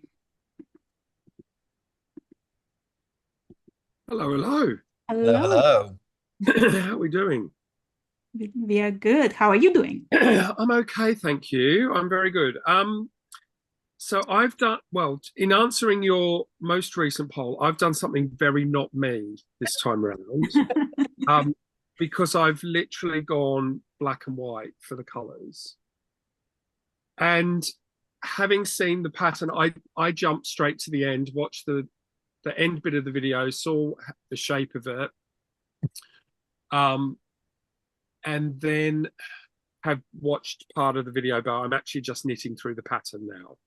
Hello. Hello. How are we doing? We are good. How are you doing? I'm okay, thank you. I'm very good. So I've done, well, in answering your most recent poll, I've done something very not me this time around. Because I've literally gone black and white for the colors. And having seen the pattern, I jumped straight to the end, watched the end bit of the video, saw the shape of it. And then have watched part of the video, but I'm actually just knitting through the pattern now.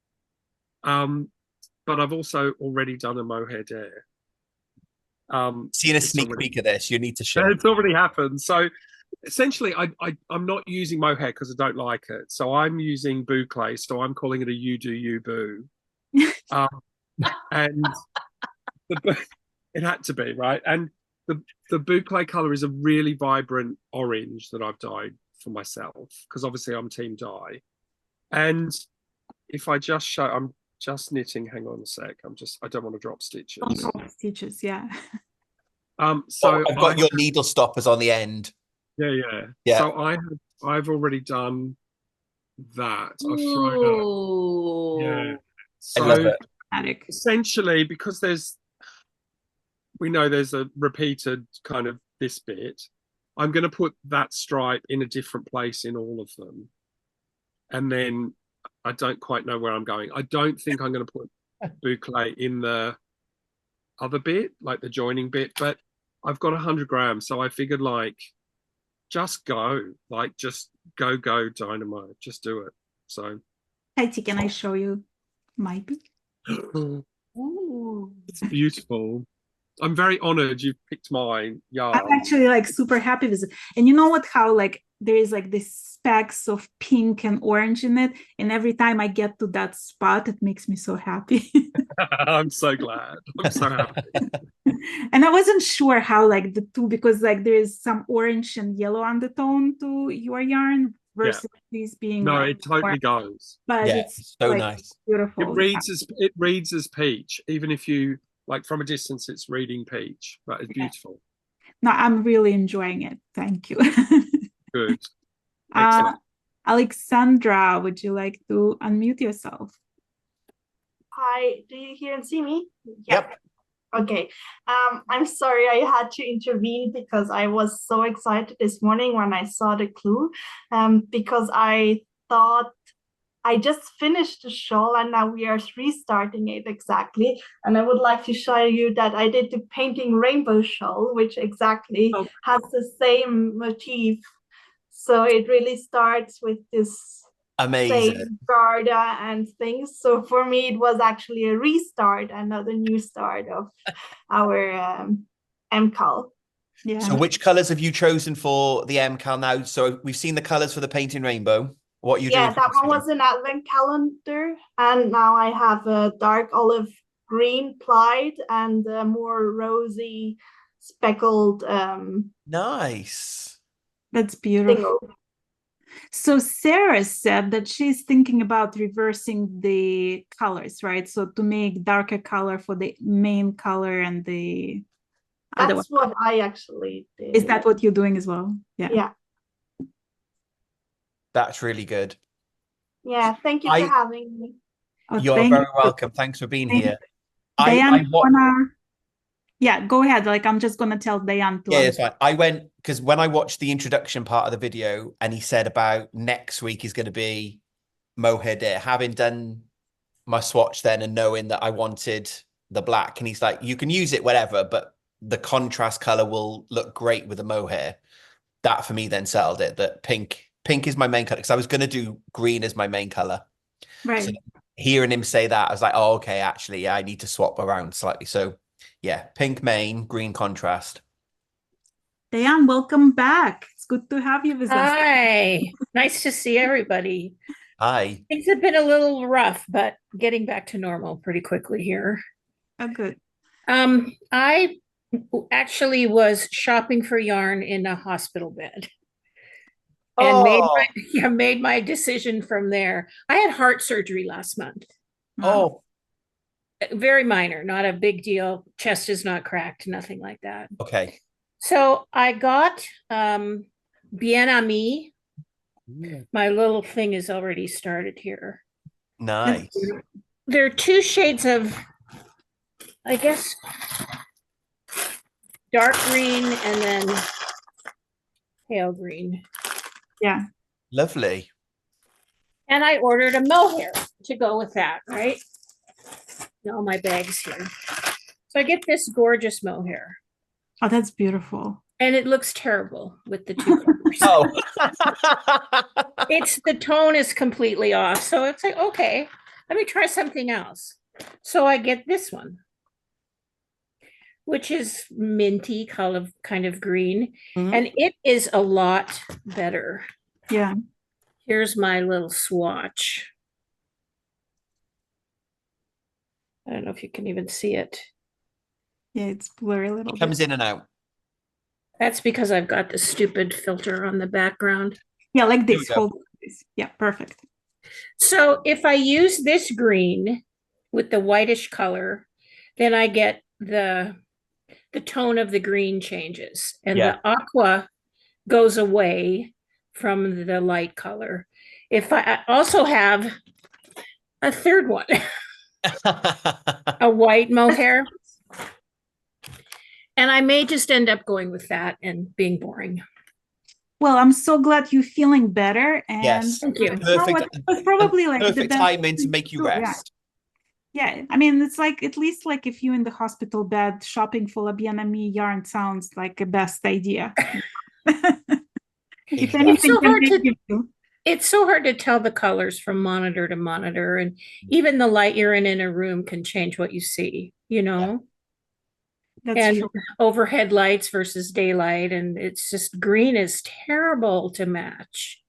But I've also already done a mohair dare. Seeing a sneak peek of this, you need to share. It's already happened. So essentially, I'm not using mohair because I don't like it. So I'm using boucle. So I'm calling it a you do you boo. And it had to be, right? And the boucle color is a really vibrant orange that I've dyed for myself because obviously I'm team dye. And if I just show, I'm just knitting. Hang on a sec. I don't want to drop stitches. Don't drop stitches, yeah. So I've got your needle stoppers on the end. Yeah. So I've already done that. I've thrown out. Yeah. So I love it. Essentially, because we know there's a repeated kind of this bit, I'm going to put that stripe in a different place in all of them. And then I don't quite know where I'm going. I don't think I'm going to put boucle in the other bit, like the joining bit, but I've got 100 grams. So I figured just go, just go Dynamo, just do it. So. Katie, can I show you my pick? It's beautiful. I'm very honored you picked mine. Yeah, I'm actually super happy with it. And you know what, how there is this specks of pink and orange in it, and every time I get to that spot it makes me so happy. I'm so glad. I'm so happy. And I wasn't sure how the two, because there is some orange and yellow undertone to your yarn versus these being it totally goes. But it's so nice. Beautiful. It reads as peach, even if you from a distance it's reading peach, but it's beautiful. No, I'm really enjoying it. Thank you. Good. Alexandra, would you like to unmute yourself? Hi, do you hear and see me? Yep. Okay. I'm sorry I had to intervene because I was so excited this morning when I saw the clue, because I thought I just finished the shawl and now we are restarting it exactly. And I would like to show you that I did the painting rainbow shawl, which exactly has the same motif. So it really starts with this amazing same Garda and things. So for me, it was actually a restart and not a new start of our MKAL. Yeah. So which colors have you chosen for the MKAL now? So we've seen the colors for the painting rainbow. What are you doing? Yeah, that one was an advent calendar. And now I have a dark olive green plied and a more rosy speckled. Nice. That's beautiful. Single. So Sarah said that she's thinking about reversing the colors, right? So to make darker color for the main color and the other one. That's what I actually did. Is that what you're doing as well? Yeah. That's really good. Yeah, thank you for having me. You're very welcome. Thanks for being here. Diane, yeah, go ahead. I'm just gonna tell Diane to. Yeah, it's fine. I went because when I watched the introduction part of the video, and he said about next week is going to be mohair dare. Having done my swatch then and knowing that I wanted the black, and he's like, you can use it whatever, but the contrast color will look great with the mohair. That for me then settled it. That pink is my main color because I was going to do green as my main color. Right. So hearing him say that, I was like, oh, okay, actually, yeah, I need to swap around slightly. So yeah, pink main, green contrast. Diane, welcome back. It's good to have you with us. Hi, nice to see everybody. Hi. Things have been a little rough, but getting back to normal pretty quickly here. Oh, good. I actually was shopping for yarn in a hospital bed. And made my decision from there. I had heart surgery last month. Oh. Very minor, not a big deal. Chest is not cracked, nothing like that. Okay. So I got Bien Ami. My little thing is already started here. Nice. There are two shades of, I guess, dark green and then pale green. Yeah. Lovely. And I ordered a mohair to go with that, right? All my bags here. So I get this gorgeous mohair. Oh, that's beautiful. And it looks terrible with the two colors. Oh. It's the tone is completely off. So it's like, okay, let me try something else. So I get this one, which is minty color, kind of green. And it is a lot better. Yeah. Here's my little swatch. I don't know if you can even see it. Yeah, it's blurry a little It comes bit. in and out. That's because I've got the stupid filter on the background. Yeah, like There this. we go. Hold this. Yeah, perfect. So if I use this green with the whitish color, then I get the tone of the green changes, and Yeah. the aqua goes away from the light color. If I also have a third one, a white mohair, and I may just end up going with that and being boring. Well, I'm so glad you're feeling better. And Yes. Thank you. you know what, it was probably like the Perfect best timing to thing make you do, yeah. rest. Yeah, I mean, it's like at least like if you're in the hospital bed, shopping for La Bien-Aimée yarn sounds like a best idea. If anything can make you feel. It's so hard to tell the colors from monitor to monitor, and even the light you're in a room can change what you see, you know? That's and true. overhead lights versus daylight, and it's just green is terrible to match.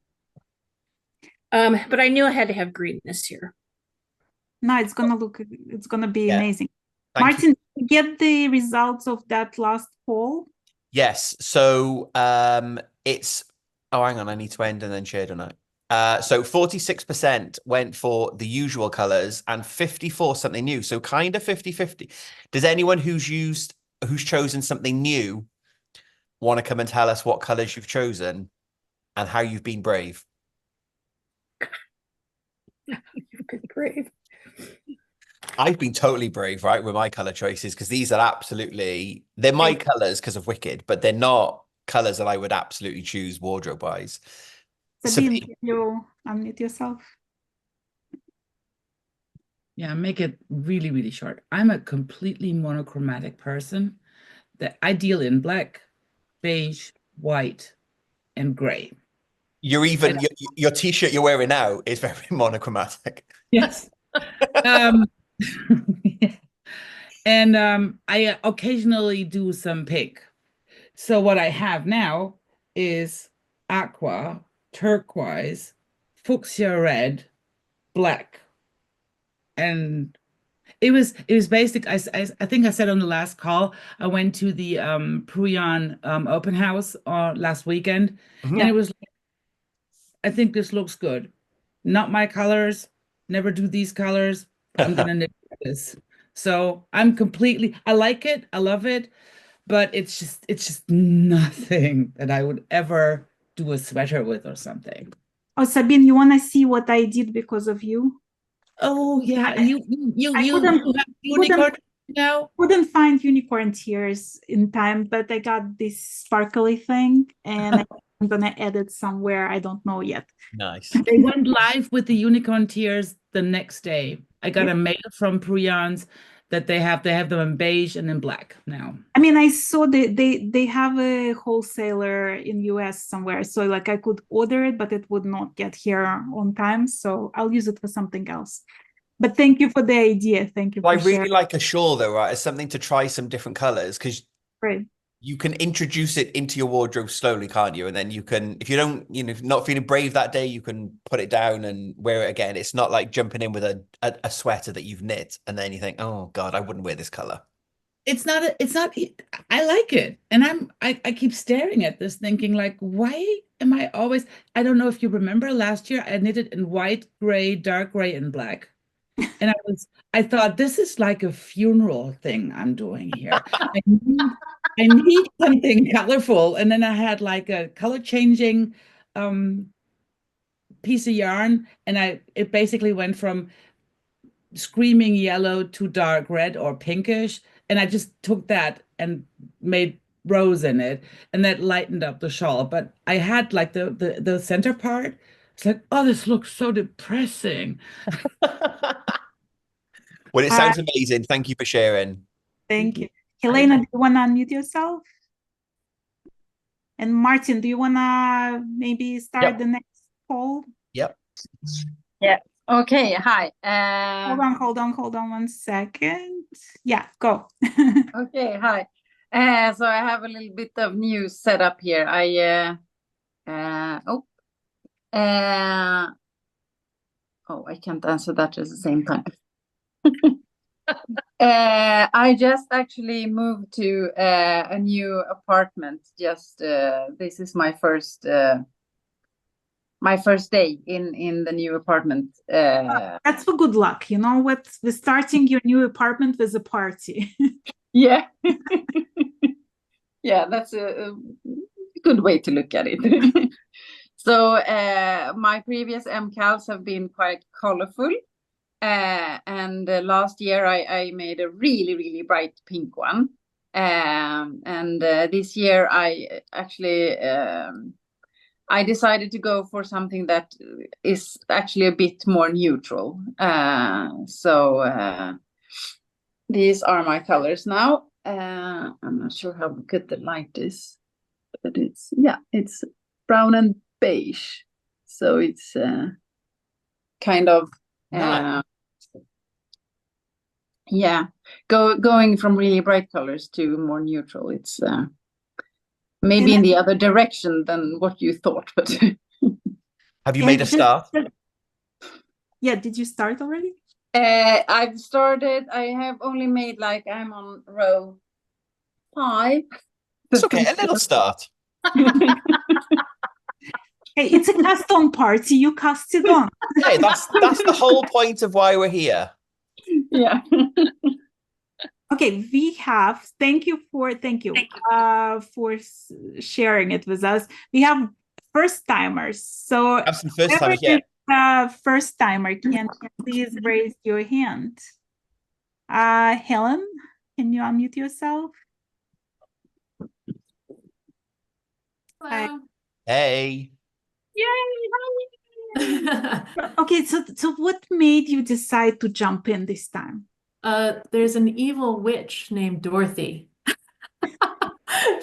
But I knew I had to have green this year. No, it's gonna be amazing. Thank Martin, did you get the results of that last poll? Yes. So it's hang on, I need to end and then share, don't I? So 46% went for the usual colors and 54 something new. So kind of 50-50. Does anyone who's chosen something new want to come and tell us what colors you've chosen and how you've been brave? You've been brave. I've been totally brave, right, with my color choices, because these are they're my colors because of Wicked, but they're not colors that I would absolutely choose wardrobe wise. Sabine, can you unmute yourself? Yeah, make it really, really short. I'm a completely monochromatic person. That I deal in black, beige, white, and gray. You're even your t-shirt you're wearing now is very monochromatic. Yes. And I occasionally do some pink. So what I have now is aqua, turquoise, fuchsia red, black. And it was basic. I think I said on the last call, I went to the Pruyan open house last weekend, and it was like, I think this looks good. Not my colors, never do these colors. I'm gonna knit this. So I'm I like it, I love it, but it's just nothing that I would ever do a sweater with or something. Oh, Sabine, you want to see what I did because of you? Oh yeah, you have unicorn now? Couldn't find unicorn tears in time, but I got this sparkly thing, and I'm gonna add it somewhere. I don't know yet. Nice. They went live with the unicorn tears the next day. I got a mail from Pruyans that they have them in beige and in black now. I mean, I saw they have a wholesaler in US somewhere, so like I could order it, but it would not get here on time. So I'll use it for something else. But thank you for the idea. Thank you. Well, I really like a shawl though, right? As something to try some different colors, because you can introduce it into your wardrobe slowly, can't you? And then you can, if you don't, if not feeling brave that day, you can put it down and wear it again. It's not like jumping in with a sweater that you've knit and then you think, oh God, I wouldn't wear this color. It's not, I like it. And I keep staring at this thinking like, why am I always, I don't know if you remember last year, I knitted in white, gray, dark gray, and black. And I thought, this is like a funeral thing I'm doing here. I need something colorful. And then I had like a color changing piece of yarn, and it basically went from screaming yellow to dark red or pinkish, and I just took that and made rows in it, and that lightened up the shawl. But I had like the center part. It's like, oh, this looks so depressing. Well, it sounds amazing. Thank you for sharing. Thank you. Helena, do you want to unmute yourself? And Martin, do you want to maybe start the next poll? Yep. Yeah. Okay. Hi. Hold on 1 second. Yeah, go. Okay. Hi. So I have a little bit of new setup here. I can't answer that at the same time. I just actually moved to a new apartment. This is my first day in the new apartment. That's for good luck, you know, with starting your new apartment with a party. Yeah. Yeah, that's a good way to look at it. So my previous MKALs have been quite colorful. And last year I made a really, really bright pink one. And this year I actually I decided to go for something that is actually a bit more neutral. So these are my colors now. I'm not sure how good the light is, but it's brown and beige. So it's kind of going from really bright colors to more neutral. It's maybe in the other direction than what you thought, but have you made a start? Yeah, did you start already? I've started. I have only made I'm on row 5. It's okay, a little start. Hey, it's a custom party. You cast it on. Hey, that's the whole point of why we're here. Yeah. Okay, we have. Thank you for sharing it with us. We have first timers. So have some first timers, yeah. First timer, can you please raise your hand? Helen, can you unmute yourself? Hello. Hey. Yay! Okay, so what made you decide to jump in this time? There's an evil witch named Dorothy.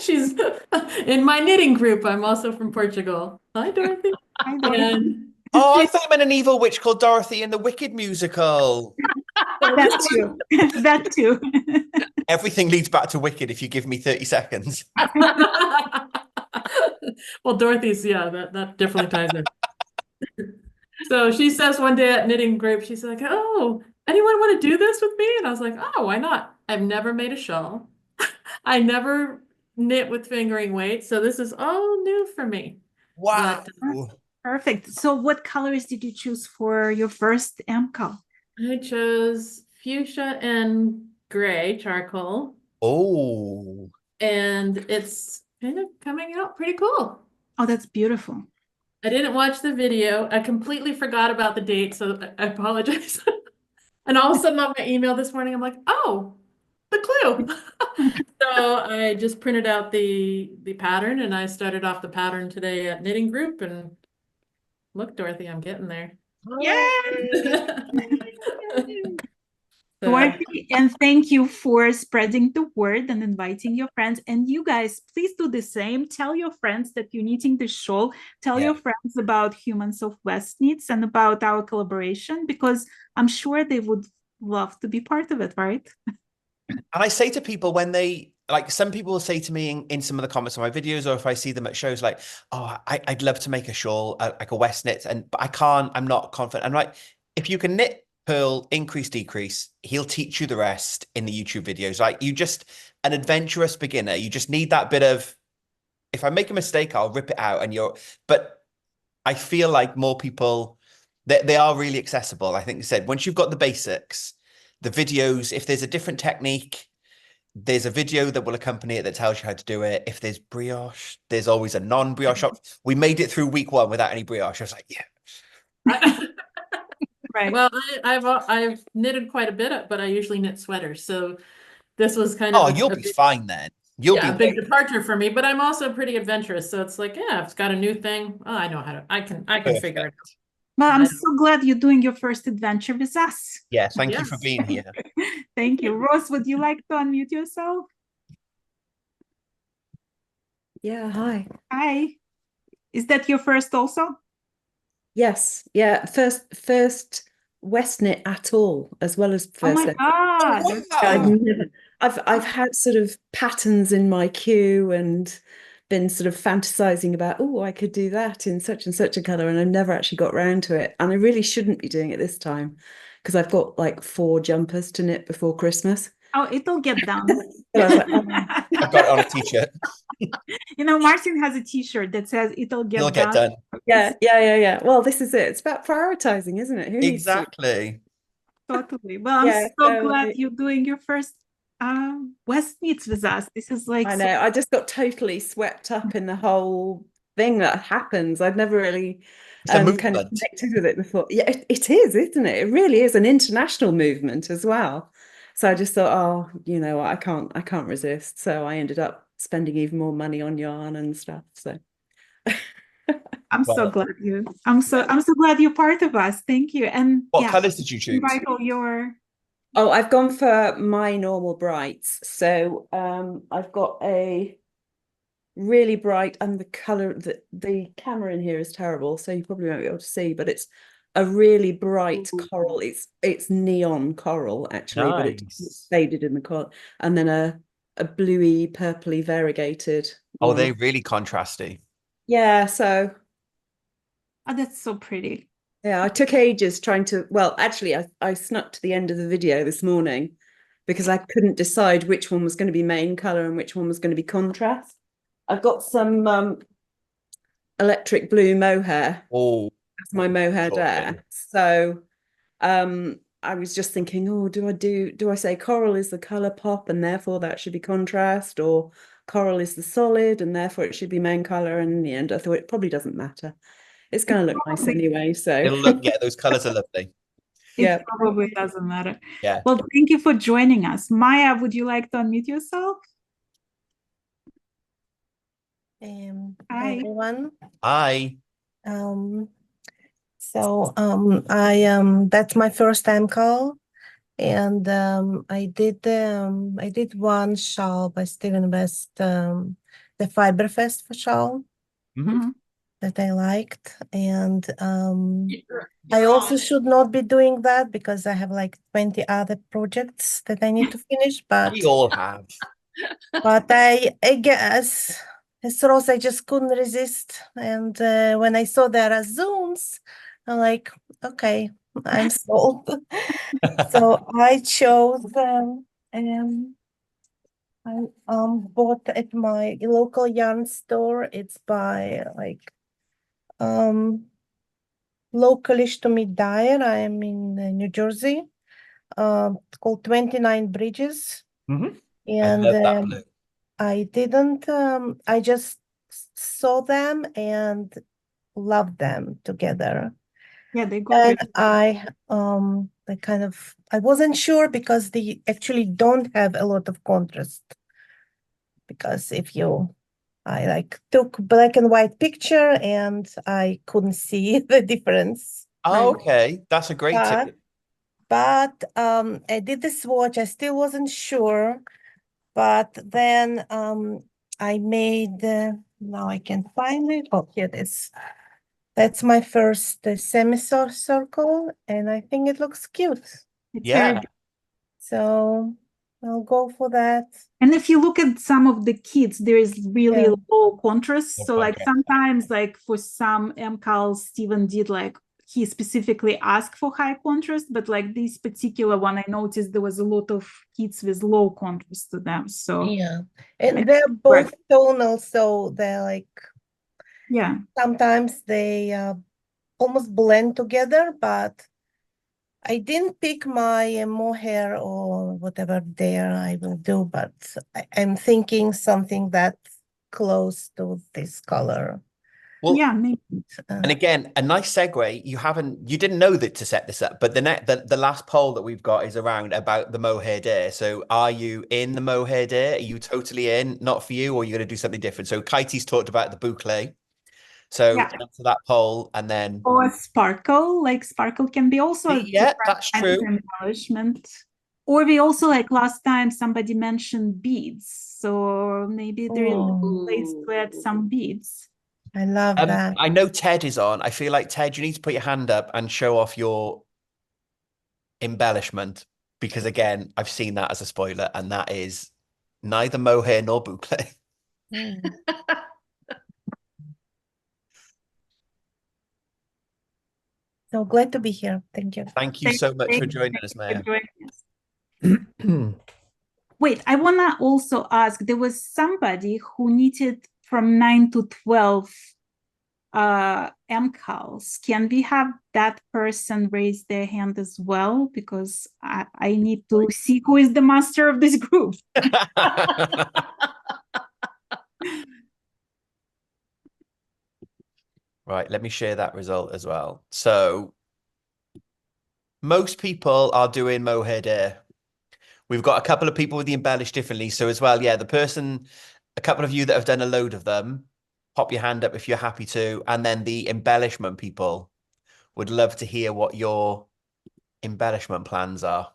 She's in my knitting group. I'm also from Portugal. Hi, Dorothy. Hi, Dorothy. I thought you meant an evil witch called Dorothy in the Wicked musical. That too. That too. Everything leads back to Wicked if you give me 30 seconds. Well, Dorothy's, that definitely ties in. So she says one day at knitting group, she's like, oh, anyone want to do this with me? And I was like, oh, why not? I've never made a shawl. I never knit with fingering weight. So this is all new for me. Wow. Perfect. So what colors did you choose for your first MKAL? I chose fuchsia and gray charcoal. Oh. And it's kind of coming out pretty cool. Oh, that's beautiful. I didn't watch the video. I completely forgot about the date, so I apologize. And all of a sudden on my email this morning, I'm like, oh, the clue. So I just printed out the pattern and I started off the pattern today at knitting group, and look, Dorothy, I'm getting there. Yay! Dorothy, and thank you for spreading the word and inviting your friends. And you guys, please do the same. Tell your friends that you're knitting the shawl. Tell your friends about Humans of Westknits and about our collaboration, because I'm sure they would love to be part of it, right? And I say to people when they, some people will say to me in some of the comments on my videos, or if I see them at shows, like, oh, I'd love to make a shawl, like a Westknits, but I can't, I'm not confident. I'm like, if you can knit, purl, increase, decrease, he'll teach you the rest in the YouTube videos. Like, you just, an adventurous beginner, you just need that bit of, if I make a mistake, I'll rip it out, but I feel like more people, they are really accessible. I think you said, once you've got the basics, the videos, if there's a different technique, there's a video that will accompany it that tells you how to do it. If there's brioche, there's always a non-brioche. We made it through week 1 without any brioche. I was like, yeah, Right. Well, I've knitted quite a bit, but I usually knit sweaters, so this was kind Oh, of you'll be fine then. You'll yeah, be a big departure for me, but I'm also pretty adventurous, so it's like, yeah, if it's got a new thing, oh, I know how to, I can figure it out. Well, I'm so glad you're doing your first adventure with us. Yeah, thank you for being here. Thank you. Rose, would you like to unmute yourself? Yeah, hi. Hi. Is that your first also? Yes, yeah, first Westknit at all, as well as Oh first. my God. I've had sort of patterns in my queue and been sort of fantasizing about, oh, I could do that in such and such a color, and I never actually got round to it. And I really shouldn't be doing it this time because I've got like 4 jumpers to knit before Christmas. Oh, it'll get done. But I was like, I've got it on a t-shirt. You know, Martin has a t-shirt that says it'll get done. Yeah. Well, this is it. It's about prioritizing, isn't it? Who needs to? Exactly. Totally. Well, I'm so glad you're doing your first Westknits with us. This is like I know. I just got totally swept up in the whole thing that happens. I'd never really kind of connected with it before. Yeah, it is, isn't it? It really is an international movement as well. So I just thought, oh, you know what, I can't resist. So I ended up spending even more money on yarn and stuff. So I'm so glad I'm so glad you're part of us. Thank you. And what colors did you choose? Invite all your Oh, I've gone for my normal brights. So I've got a really bright, and the color, the camera in here is terrible, so you probably won't be able to see, but it's a really bright coral. It's neon coral actually, but it's faded in the color. And then a bluey, purpley variegated Oh, one. they're really contrasty. Yeah, so that's so pretty. Yeah, I took ages trying to, well, actually, I snuck to the end of the video this morning because I couldn't decide which one was going to be main color and which one was going to be contrast. I've got some electric blue mohair. Oh, that's my mohair there. So I was just thinking, oh, do I say coral is the color pop and therefore that should be contrast, or coral is the solid and therefore it should be main color? And in the end, I thought it probably doesn't matter. It's going to look nice anyway. So it'll look, yeah, those colors are lovely. It probably doesn't matter. Yeah. Well, thank you for joining us. Maya, would you like to unmute yourself? Hi everyone. Hi. That's my first MKAL, and I did one shawl by Steven West, the Fiberfest shawl that I liked, and I also should not be doing that because I have like 20 other projects that I need to finish, but we all have. But I guess as Rose, I just couldn't resist. And when I saw there are Zooms, I'm like, okay, I'm sold. So I chose and I bought at my local yarn store. It's by like localish to me dyer. I am in New Jersey. It's called 29 Bridges. And I love that blue. I didn't, I just saw them and loved them together. Yeah, they go. And I wasn't sure because they actually don't have a lot of contrast. Because I like took black and white picture and I couldn't see the difference. Oh, okay. That's a great tip. But I did the swatch. I still wasn't sure. But then I made, now I can find it. Oh, here it is. That's my first semicircle, and I think it looks cute. Yeah. So I'll go for that. And if you look at some of the kits, there is really low contrast. So like sometimes like for some MKALs, Steven did like, he specifically asked for high contrast, but like this particular one, I noticed there was a lot of kits with low contrast to them. So yeah, and they're both tonal, so they're like, yeah, sometimes they almost blend together, but I didn't pick my mohair or whatever there I will do, but I'm thinking something that's close to this color. Well, yeah, maybe. And again, a nice segue. You didn't know that to set this up, but the last poll that we've got is around about the mohair day. So are you in the mohair day? Are you totally in? Not for you, or are you going to do something different? So Kitey's talked about the boucle. So Yeah. answer that poll and then Or sparkle, like sparkle can be also a yeah, different that's kind of true. embellishment. Or we also, like last time, somebody mentioned beads. So maybe there is a place to add some beads. I love that. I know Ted is on. I feel like Ted, you need to put your hand up and show off your embellishment because again, I've seen that as a spoiler, and that is neither mohair nor boucle. So glad to be here. Thank you. Thank you so much for joining us, Maya. Wait, I want to also ask, there was somebody who knitted from 9 to 12 MKALs. Can we have that person raise their hand as well? Because I need to see who is the master of this group. Right, let me share that result as well. So most people are doing mohair day. We've got a couple of people with the embellish differently. So as well, yeah, a couple of you that have done a load of them, pop your hand up if you're happy to. And then the embellishment people would love to hear what your embellishment plans are.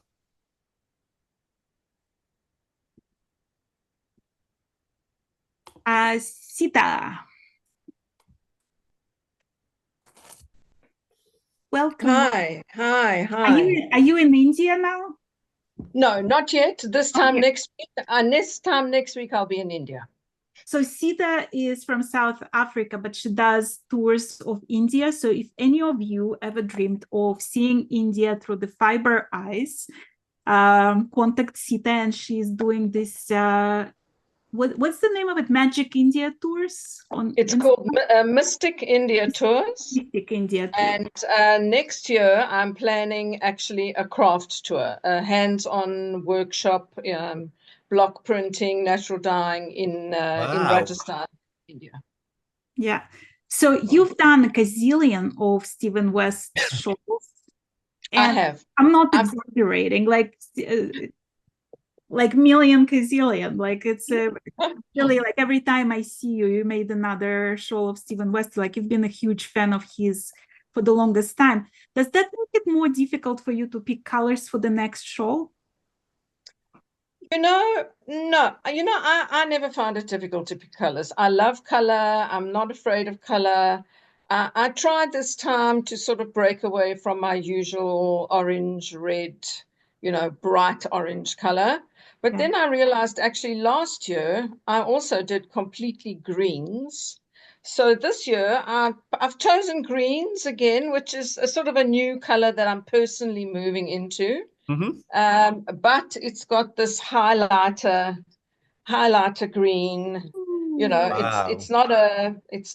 Sita. Welcome. Hi. Are you in India now? No, not yet. This time next week. Next week I'll be in India. So Sita is from South Africa, but she does tours of India. So if any of you ever dreamed of seeing India through the fiber eyes, contact Sita, and she's doing this. What's the name of it? Magic India Tours? It's called Mystic India Tours. Mystic India Tours. And next year I'm planning actually a craft tour, a hands-on workshop, block printing, natural dyeing in Rajasthan, India. Yeah. So you've done a gazillion of Stephen West shawls. I have. I'm not exaggerating. Like million gazillion, like it's really like every time I see you, you made another shawl of Stephen West. Like you've been a huge fan of his for the longest time. Does that make it more difficult for you to pick colors for the next shawl? No. I never found it difficult to pick colors. I love color. I'm not afraid of color. I tried this time to sort of break away from my usual orange, red, bright orange color. But then I realized actually last year, I also did completely greens. So this year, I've chosen greens again, which is a sort of a new color that I'm personally moving into. But it's got this highlighter green. Wow. It's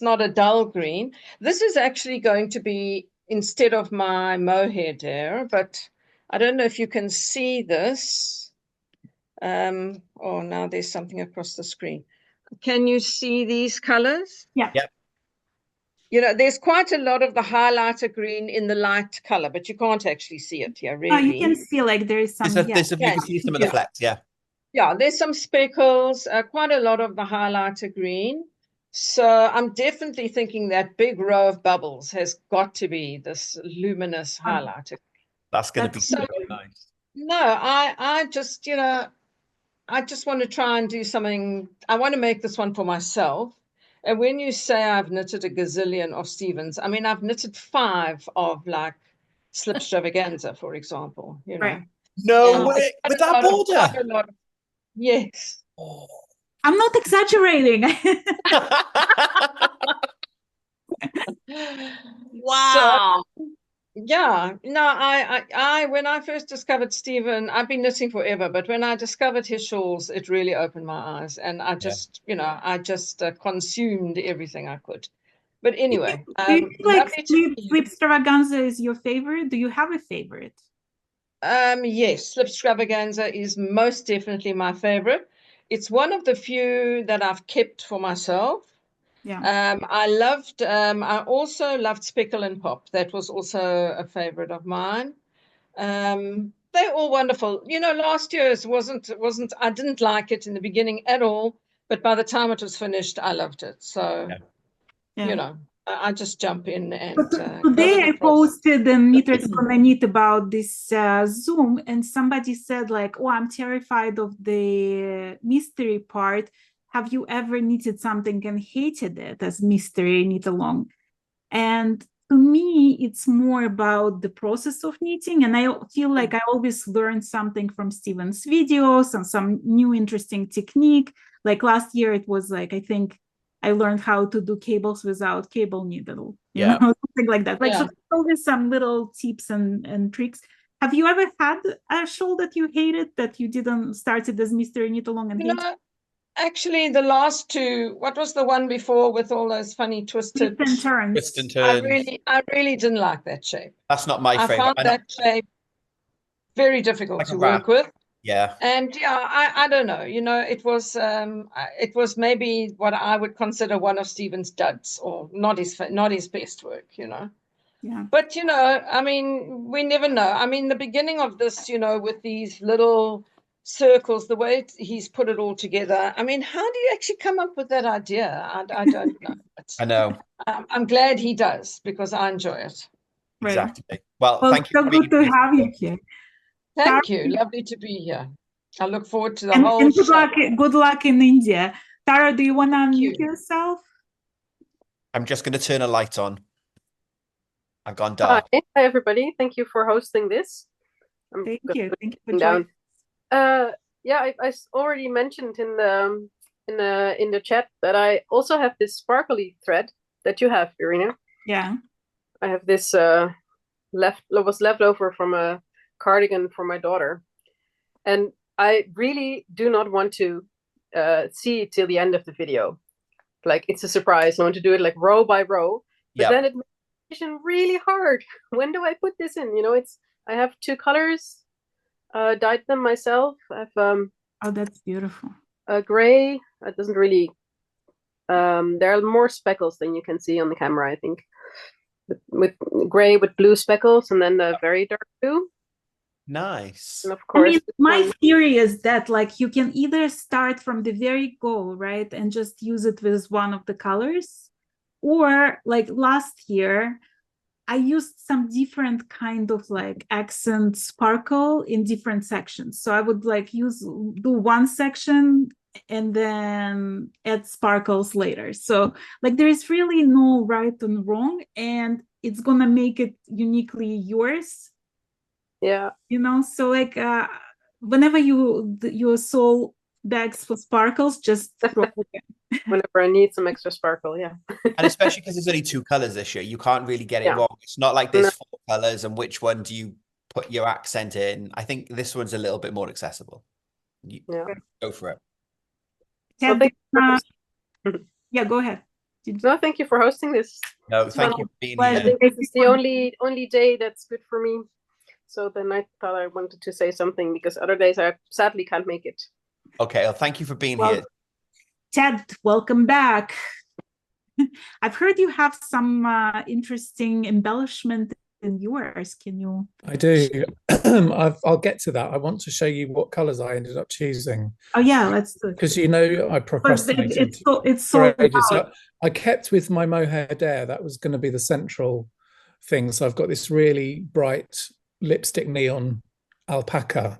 not a dull green. This is actually going to be instead of my mohair there, but I don't know if you can see this. Now there's something across the screen. Can you see these colors? Yeah. Yep. There's quite a lot of the highlighter green in the light color, but you can't actually see it here, really. Oh, you can see like there is some. You can see some of the flecks, yeah. Yeah, there's some speckles, quite a lot of the highlighter green. So I'm definitely thinking that big row of bubbles has got to be this luminous highlighter. That's going to be so nice. No, I just want to try and do something. I want to make this one for myself. And when you say I've knitted a gazillion of Stevens, I mean, I've knitted 5 of like slip extravaganza, for example, Right. No way. With that border? Yes. I'm not exaggerating. Wow. So, yeah, no, I when I first discovered Stephen, I've been knitting forever, but when I discovered his shawls, it really opened my eyes, and I just, consumed everything I could. But anyway, do you like slip extravaganza is your favorite? Do you have a favorite? Yes, slip extravaganza is most definitely my favorite. It's one of the few that I've kept for myself. Yeah. I also loved Speckle and Pop. That was also a favorite of mine. They're all wonderful. You know, last year's wasn't, I didn't like it in the beginning at all, but by the time it was finished, I loved it. So, you know, I just jump in and today I posted a Knitters Gonna Knit about this Zoom, and somebody said like, oh, I'm terrified of the mystery part. Have you ever knitted something and hated it as mystery knit along? And to me, it's more about the process of knitting. And I feel like I always learn something from Steven's videos and some new interesting technique. Like last year, it was like, I think I learned how to do cables without cable needle, you know, something like that. Like, so always some little tips and tricks. Have you ever had a shawl that you hated, that you didn't start it as mystery knit along and hate? Actually, the last two, what was the one before with all those funny twisted turns? Twist and turns. I really didn't like that shape. That's not my favorite. I found that shape very difficult to work with. Yeah. And yeah, I don't know. You know, it was maybe what I would consider one of Steven's duds, or not his best work, you know. Yeah. But you know, I mean, we never know. I mean, the beginning of this, you know, with these little circles, the way he's put it all together. I mean, how do you actually come up with that idea? I don't know. I know. I'm glad he does, because I enjoy it. Exactly. Well, thank you. So good to have you here. Thank you. Lovely to be here. I look forward to the and, whole and show. Good luck in India. Tara, do you want to unmute yourself? I'm just going to turn a light on. I've gone dark. Hi everybody. Thank you for hosting this. Thank you for joining. Yeah, I already mentioned in the chat that I also have this sparkly thread that you have, Irina. Yeah. I have this was left over from a cardigan for my daughter, and I really do not want to see it till the end of the video. Like, it's a surprise. I want to do it like row by row, but then it makes it really hard. When do I put this in? You know, I have two colors. Dyed them myself. I've oh, that's beautiful. Gray. It doesn't really. There are more speckles than you can see on the camera, I think. With gray with blue speckles, and then the very dark blue. Nice. And of course, I mean, my theory is that like you can either start from the very goal, right, and just use it with one of the colors, or like last year, I used some different kind of like accent sparkle in different sections. So I would like do one section and then add sparkles later. So like there is really no right and wrong, and it's gonna make it uniquely yours. Yeah. You know, so like whenever your soul begs for sparkles, just throw it in. Whenever I need some extra sparkle, yeah. And especially because there's only 2 colors this year, you can't really get it wrong. It's not like there's 4 colors and which one do you put your accent in. I think this one's a little bit more accessible. Go for it. Yeah, yeah, go ahead. No, thank you for hosting this. No, thank you for being here. I think this is the only day that's good for me. So then I thought I wanted to say something, because other days I sadly can't make it. Okay, well, thank you for being here. Chad, welcome back. I've heard you have some interesting embellishment in yours. Can you? I do. I'll get to that. I want to show you what colors I ended up choosing. Oh yeah, let's do it. Because you know I procrastinated. It's so I kept with my mohair dare. That was going to be the central thing. So I've got this really bright lipstick neon alpaca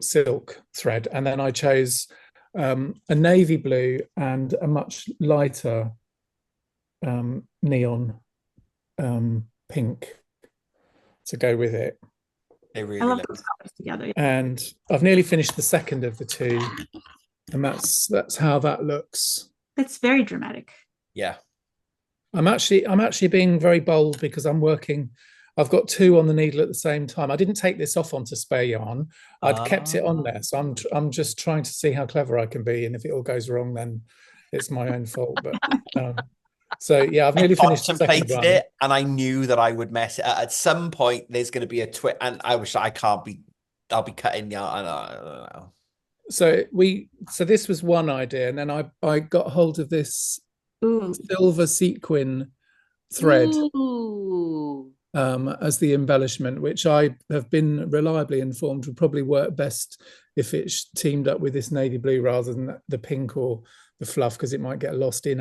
silk thread, and then I chose a navy blue and a much lighter neon pink to go with it. They really I love those colors together. And I've nearly finished the second of the 2, and that's how that looks. That's very dramatic. Yeah. I'm actually being very bold, because I've got 2 on the needle at the same time. I didn't take this off onto spare yarn. I'd kept it on there. So I'm just trying to see how clever I can be. And if it all goes wrong, then it's my own fault. But so yeah, I've nearly finished the second one. It, and I knew that I would mess it. At some point, there's going to be a twist, and I'll be cutting yarn. I don't know. So this was one idea, and then I got hold of this silver sequin thread Ooh. As the embellishment, which I have been reliably informed would probably work best if it's teamed up with this navy blue rather than the pink or the fluff, because it might get lost in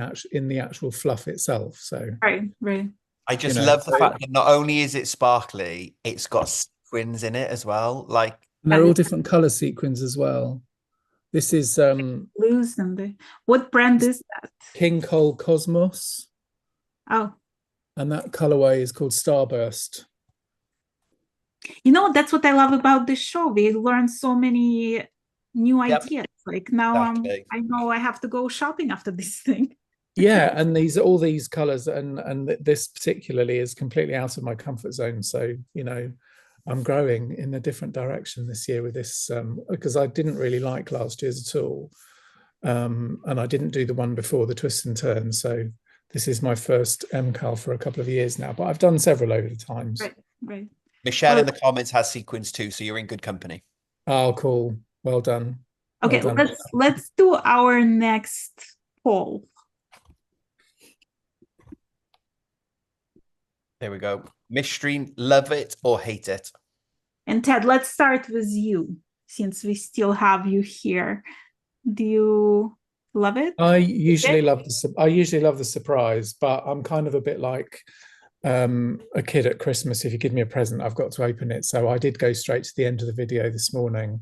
the actual fluff itself. So right. I just love the fact that not only is it sparkly, it's got sequins in it as well. Like, and they're all different color sequins as well. This is blues and the what brand is that? MKAL Cosmos. Oh. And that colorway is called Starburst. You know, that's what I love about this show. We learn so many new ideas. Like now I know I have to go shopping after this thing. Yeah, and all these colors and this particularly is completely out of my comfort zone. So, you know, I'm growing in a different direction this year with this because I didn't really like last year's at all. And I didn't do the one before, the twists and turns. So this is my first MKAL for a couple of years now, but I've done several over the times. Right. Michelle in the comments has sequins too, so you're in good company. Oh, cool. Well done. Okay, well done. let's do our next poll. There we go. Mystery, love it or hate it? And Ted, let's start with you, since we still have you here. Do you love it? I usually love the surprise, but I'm kind of a bit like a kid at Christmas. If you give me a present, I've got to open it. So I did go straight to the end of the video this morning.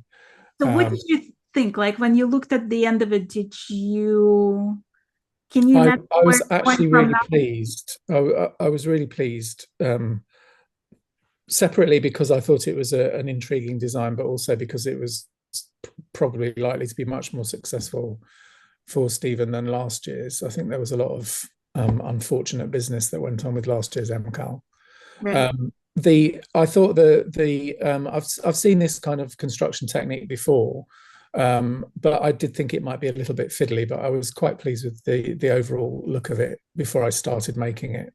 So what did you think? Like when you looked at the end of it, can you I was actually really pleased. I was really pleased. Separately because I thought it was an intriguing design, but also because it was probably likely to be much more successful for Stephen than last year's. I think there was a lot of unfortunate business that went on with last year's MKAL. Right. I thought I've seen this kind of construction technique before, but I did think it might be a little bit fiddly, but I was quite pleased with the overall look of it before I started making it.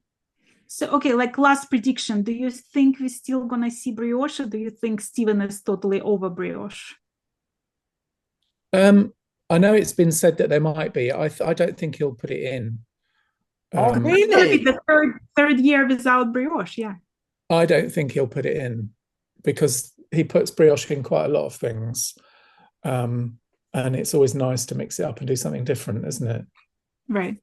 So, okay, like last prediction, do you think we're still gonna see brioche, or do you think Stephen is totally over brioche? I know it's been said that there might be. I don't think he'll put it in. It's gonna be the third year without brioche, yeah. I don't think he'll put it in because he puts brioche in quite a lot of things. And it's always nice to mix it up and do something different, isn't it? Right.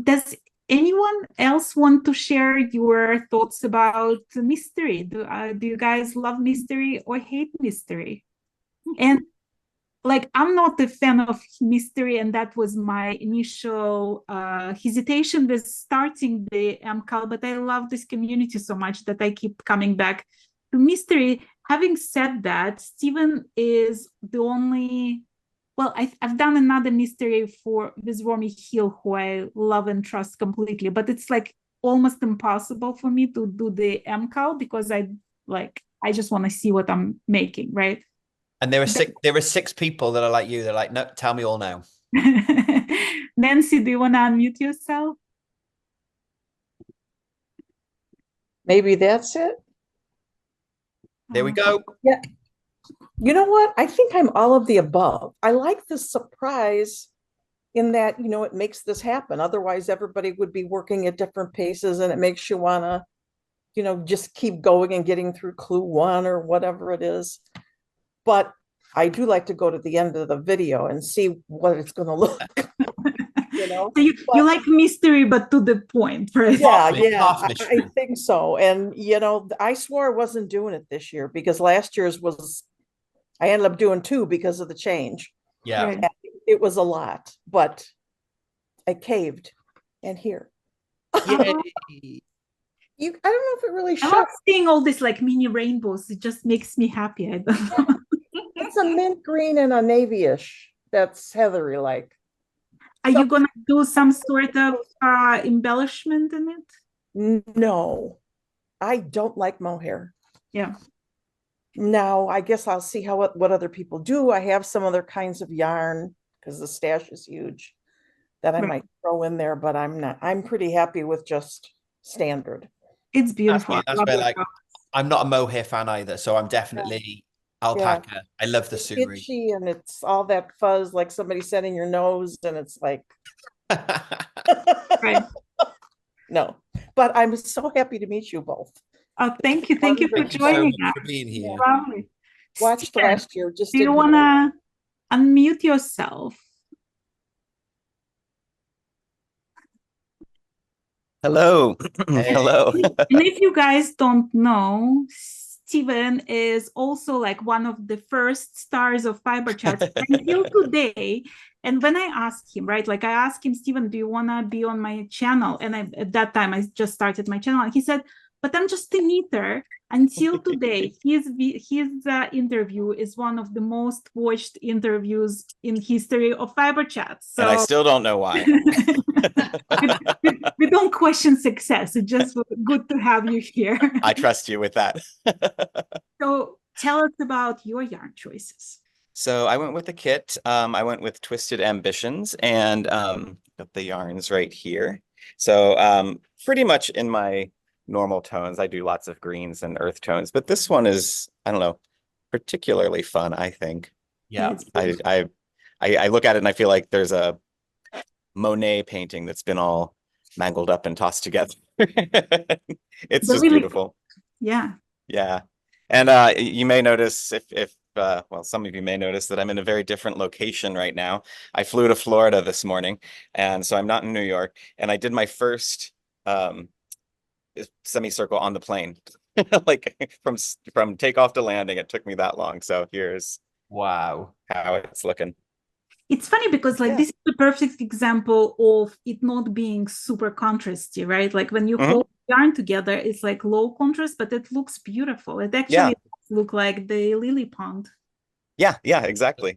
Does anyone else want to share your thoughts about mystery? Do you guys love mystery or hate mystery? And like, I'm not a fan of mystery, and that was my initial hesitation with starting the MKAL, but I love this community so much that I keep coming back to mystery. Having said that, Stephen is the only, well, I've done another mystery with Romy Hill, who I love and trust completely, but it's like almost impossible for me to do the MKAL because I just want to see what I'm making, right? And there are six people that are like you. They're like, no, tell me all now. Nancy, do you want to unmute yourself? Maybe that's it. There we go. Yeah. You know what? I think I'm all of the above. I like the surprise in that, you know, it makes this happen. Otherwise, everybody would be working at different paces, and it makes you want to, you know, just keep going and getting through clue 1 or whatever it is. But I do like to go to the end of the video and see what it's going to look like. You know, so you like mystery, but to the point, right? Yeah, I think so. And you know, I swore I wasn't doing it this year because last year's was, I ended up doing 2 because of the change. Yeah, and it was a lot, but I caved, and here. I don't know if it really shows. I love seeing all this like mini rainbows. It just makes me happy. I don't know. It's a mint green and a navy-ish. That's heathery like. Are you gonna do some sort of embellishment in it? No, I don't like mohair. Yeah. Now I guess I'll see what other people do. I have some other kinds of yarn because the stash is huge that I might throw in there, but I'm not. I'm pretty happy with just standard. It's beautiful. That's where, like, I'm not a mohair fan either, so I'm definitely alpaca. Yeah. I love the suri. Itchy, and it's all that fuzz, like somebody said in your nose, and it's like Right. No, but I'm so happy to meet you both. Oh, thank you. Thank you for Thank you so joining much us. for being here. Lovely. Watched Steven, last year. Just do you didn't want to unmute yourself? Hello. Hello. And if you guys don't know, Steven is also like one of the first stars of Fiber Chats until today. And when I asked him, right, like I asked him, Steven, do you want to be on my channel? And at that time, I just started my channel. And he said, but I'm just a knitter. Until today, his interview is one of the most watched interviews in history of Fiber Chats. So And I still don't know why. we don't question success. It's just good to have you here. I trust you with that. So tell us about your yarn choices. So I went with the kit. I went with Twisted Ambitions, and got the yarns right here. So pretty much in my normal tones, I do lots of greens and earth tones, but this one is, I don't know, particularly fun, I think. Yeah. I look at it and I feel like there's a Monet painting that's been all mangled up and tossed together. It's just really beautiful. Yeah. Yeah. And you may notice if well, some of you may notice that I'm in a very different location right now. I flew to Florida this morning, and so I'm not in New York. And I did my first semicircle on the plane. Like from takeoff to landing, it took me that long. So here's how it's looking. It's funny because like this is the perfect example of it not being super contrasty, right? Like when you hold yarn together, it's like low contrast, but it looks beautiful. It actually looks like the lily pond. Yeah, exactly.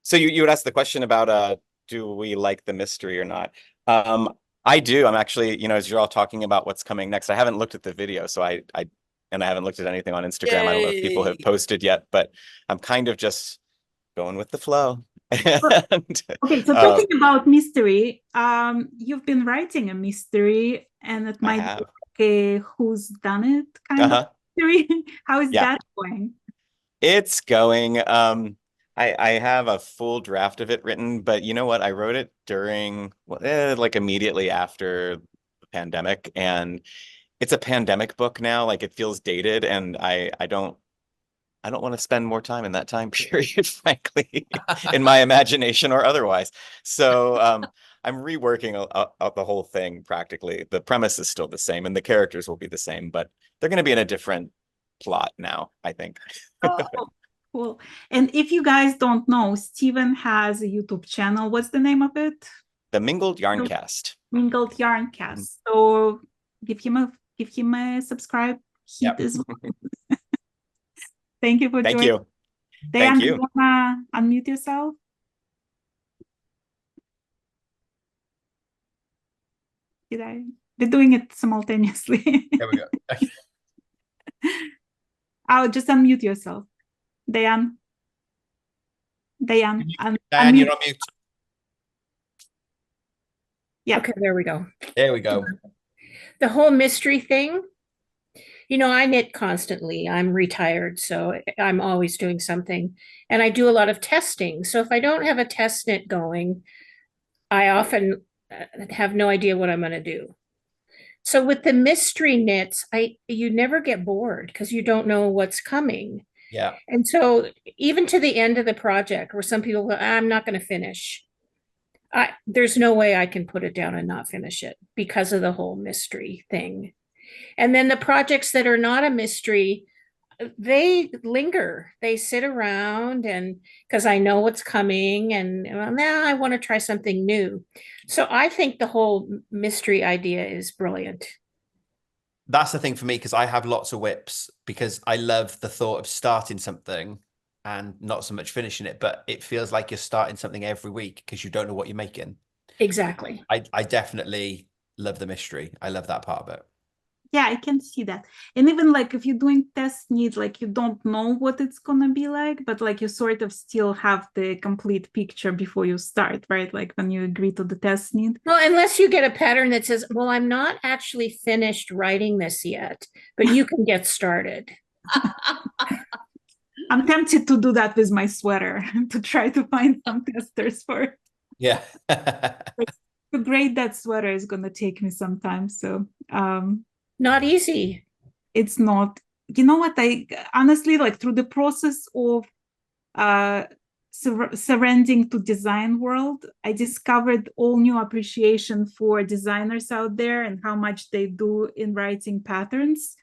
So you would ask the question about do we like the mystery or not? I do. I'm actually, as you're all talking about what's coming next, I haven't looked at the video, so I haven't looked at anything on Instagram. Yay. I don't know if people have posted yet, but I'm kind of just going with the flow. Okay, so talking about mystery, you've been writing a mystery, and it might be a who's done it kind of mystery. How is that going? It's going. I have a full draft of it written, but you know what? I wrote it during like immediately after the pandemic, and it's a pandemic book now. Like it feels dated, and I don't want to spend more time in that time period, frankly, in my imagination or otherwise. So I'm reworking the whole thing practically. The premise is still the same, and the characters will be the same, but they're going to be in a different plot now, I think. Cool. And if you guys don't know, Steven has a YouTube channel. What's the name of it? The Mingled Yarncast. Mingled Yarncast. So give him a subscribe. As well. Thank you for joining. Thank you. Dan, do you wanna unmute yourself? They're doing it simultaneously. There we go. I'll just unmute yourself. Diane, you're on mute. Yeah. Okay, there we go. There we go. The whole mystery thing, I knit constantly. I'm retired, so I'm always doing something. And I do a lot of testing. So if I don't have a test knit going, I often have no idea what I'm going to do. So with the mystery knits, you never get bored because you don't know what's coming. Yeah. And so even to the end of the project where some people go, I'm not going to finish. There's no way I can put it down and not finish it because of the whole mystery thing. And then the projects that are not a mystery, they linger. They sit around and because I know what's coming and now I want to try something new. So I think the whole mystery idea is brilliant. That's the thing for me, because I have lots of whips, because I love the thought of starting something and not so much finishing it, but it feels like you're starting something every week because you don't know what you're making. Exactly. I definitely love the mystery. I love that part of it. Yeah, I can see that. And even like if you're doing test knit, like you don't know what it's gonna be like, but like you sort of still have the complete picture before you start, right? Like when you agree to the test knit. Well, unless you get a pattern that says, well, I'm not actually finished writing this yet, but you can get started. I'm tempted to do that with my sweater to try to find some testers for it. Yeah. to grade that sweater is gonna take me some time. So not easy. It's not. You know what? I honestly, like, through the process of surrendering to design world, I discovered all new appreciation for designers out there and how much they do in writing patterns.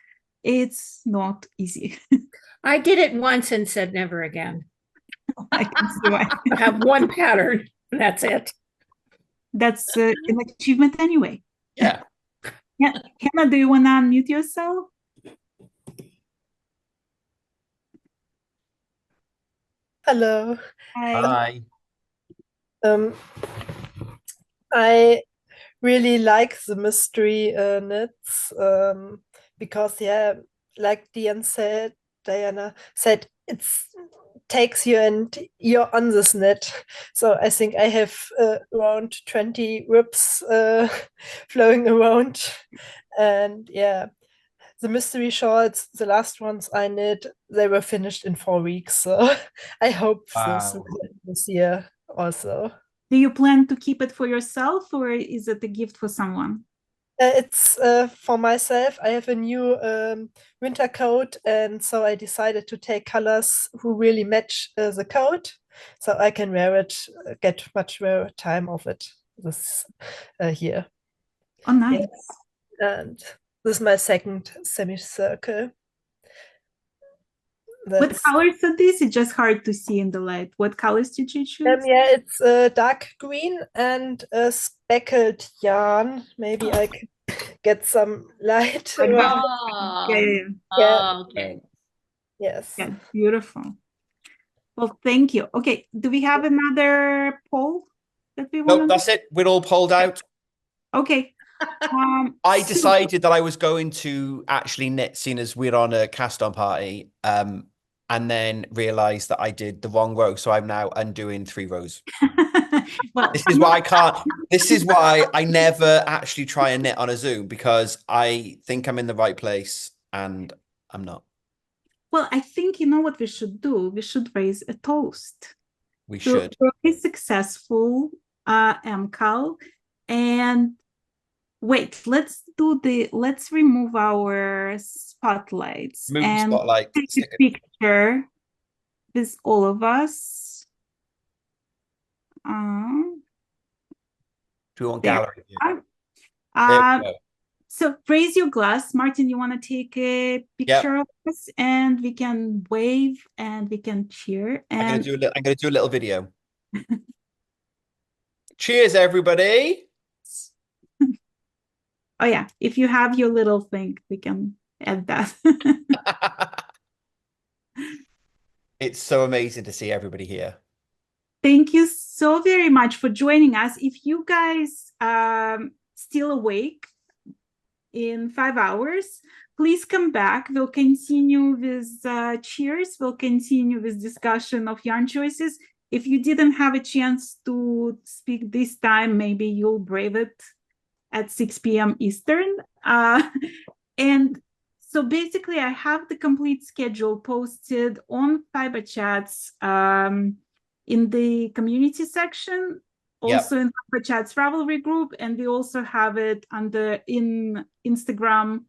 It's not easy. I did it once and said never again. I can see why. I have one pattern, and that's it. That's an achievement anyway. Yeah. Yeah. Hannah, do you want to unmute yourself? Hello. Hi. I really like the mystery knits because, yeah, like Diana said, it's takes you and you're on this knit. So I think I have around 20 whips flowing around, and yeah. The mystery shorts, the last ones I knit, they were finished in 4 weeks. So I hope this year also. Do you plan to keep it for yourself, or is it a gift for someone? It's for myself. I have a new winter coat, and so I decided to take colors who really match the coat, so I can wear it, get much more time of it this year. Oh, nice. Yes. And this is my second semicircle. What colors are these? It's just hard to see in the light. What colors did you choose? Yeah, it's dark green and a speckled yarn. Maybe I can get some light. Oh, okay. Yes. Yeah, beautiful. Well, thank you. Okay, do we have another poll that we want? Nope, that's it. We're all polled out. Okay. I decided that I was going to actually knit, seeing as we're on a cast-on party, and then realized that I did the wrong row. So I'm now undoing 3 rows. Well, this is why I can't. This is why I never actually try and knit on a Zoom, because I think I'm in the right place and I'm not. Well, I think you know what we should do. We should raise a toast. We should. For a successful MKAL. And wait, let's remove our spotlights and take a picture with all of us. Do we want there. gallery view? So raise your glass. Martin, you want to take a picture of us, and we can wave and we can cheer. And I'm gonna do a little video. Cheers, everybody. Oh yeah, if you have your little thing, we can add that. It's so amazing to see everybody here. Thank you so very much for joining us. If you guys still awake in 5 hours, please come back. We'll continue with cheers. We'll continue with discussion of yarn choices. If you didn't have a chance to speak this time, maybe you'll brave it at 6 p.m. Eastern. And so basically, I have the complete schedule posted on Fiber Chats in the community section, also in Fiber Chats Ravelry group, and we also have it in Instagram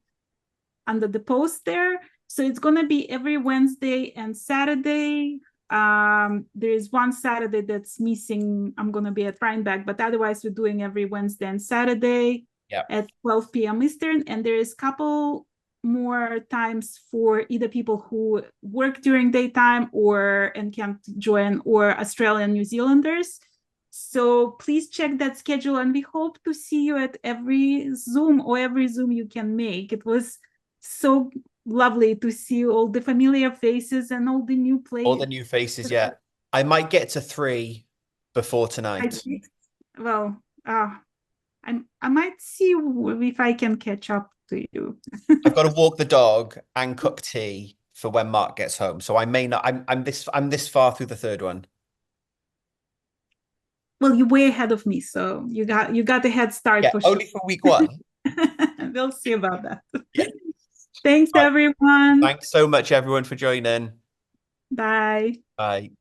under the post there. So it's going to be every Wednesday and Saturday. There is one Saturday that's missing. I'm going to be at Rhinebeck, but otherwise we're doing every Wednesday and Saturday at 12 p.m. Eastern. And there is a couple more times for either people who work during daytime and can't join, or Australian New Zealanders. So please check that schedule, and we hope to see you at every Zoom you can make. It was so lovely to see all the familiar faces and all the new players. All the new faces, yeah. I might get to 3 before tonight. Well, I might see if I can catch up to you. I've got to walk the dog and cook tea for when Mark gets home, so I may not. I'm this far through the 3rd one. Well, you're way ahead of me, so you got a head start for sure. Only for week 1. We'll see about that. Thanks, everyone. Thanks so much, everyone, for joining. Bye. Bye.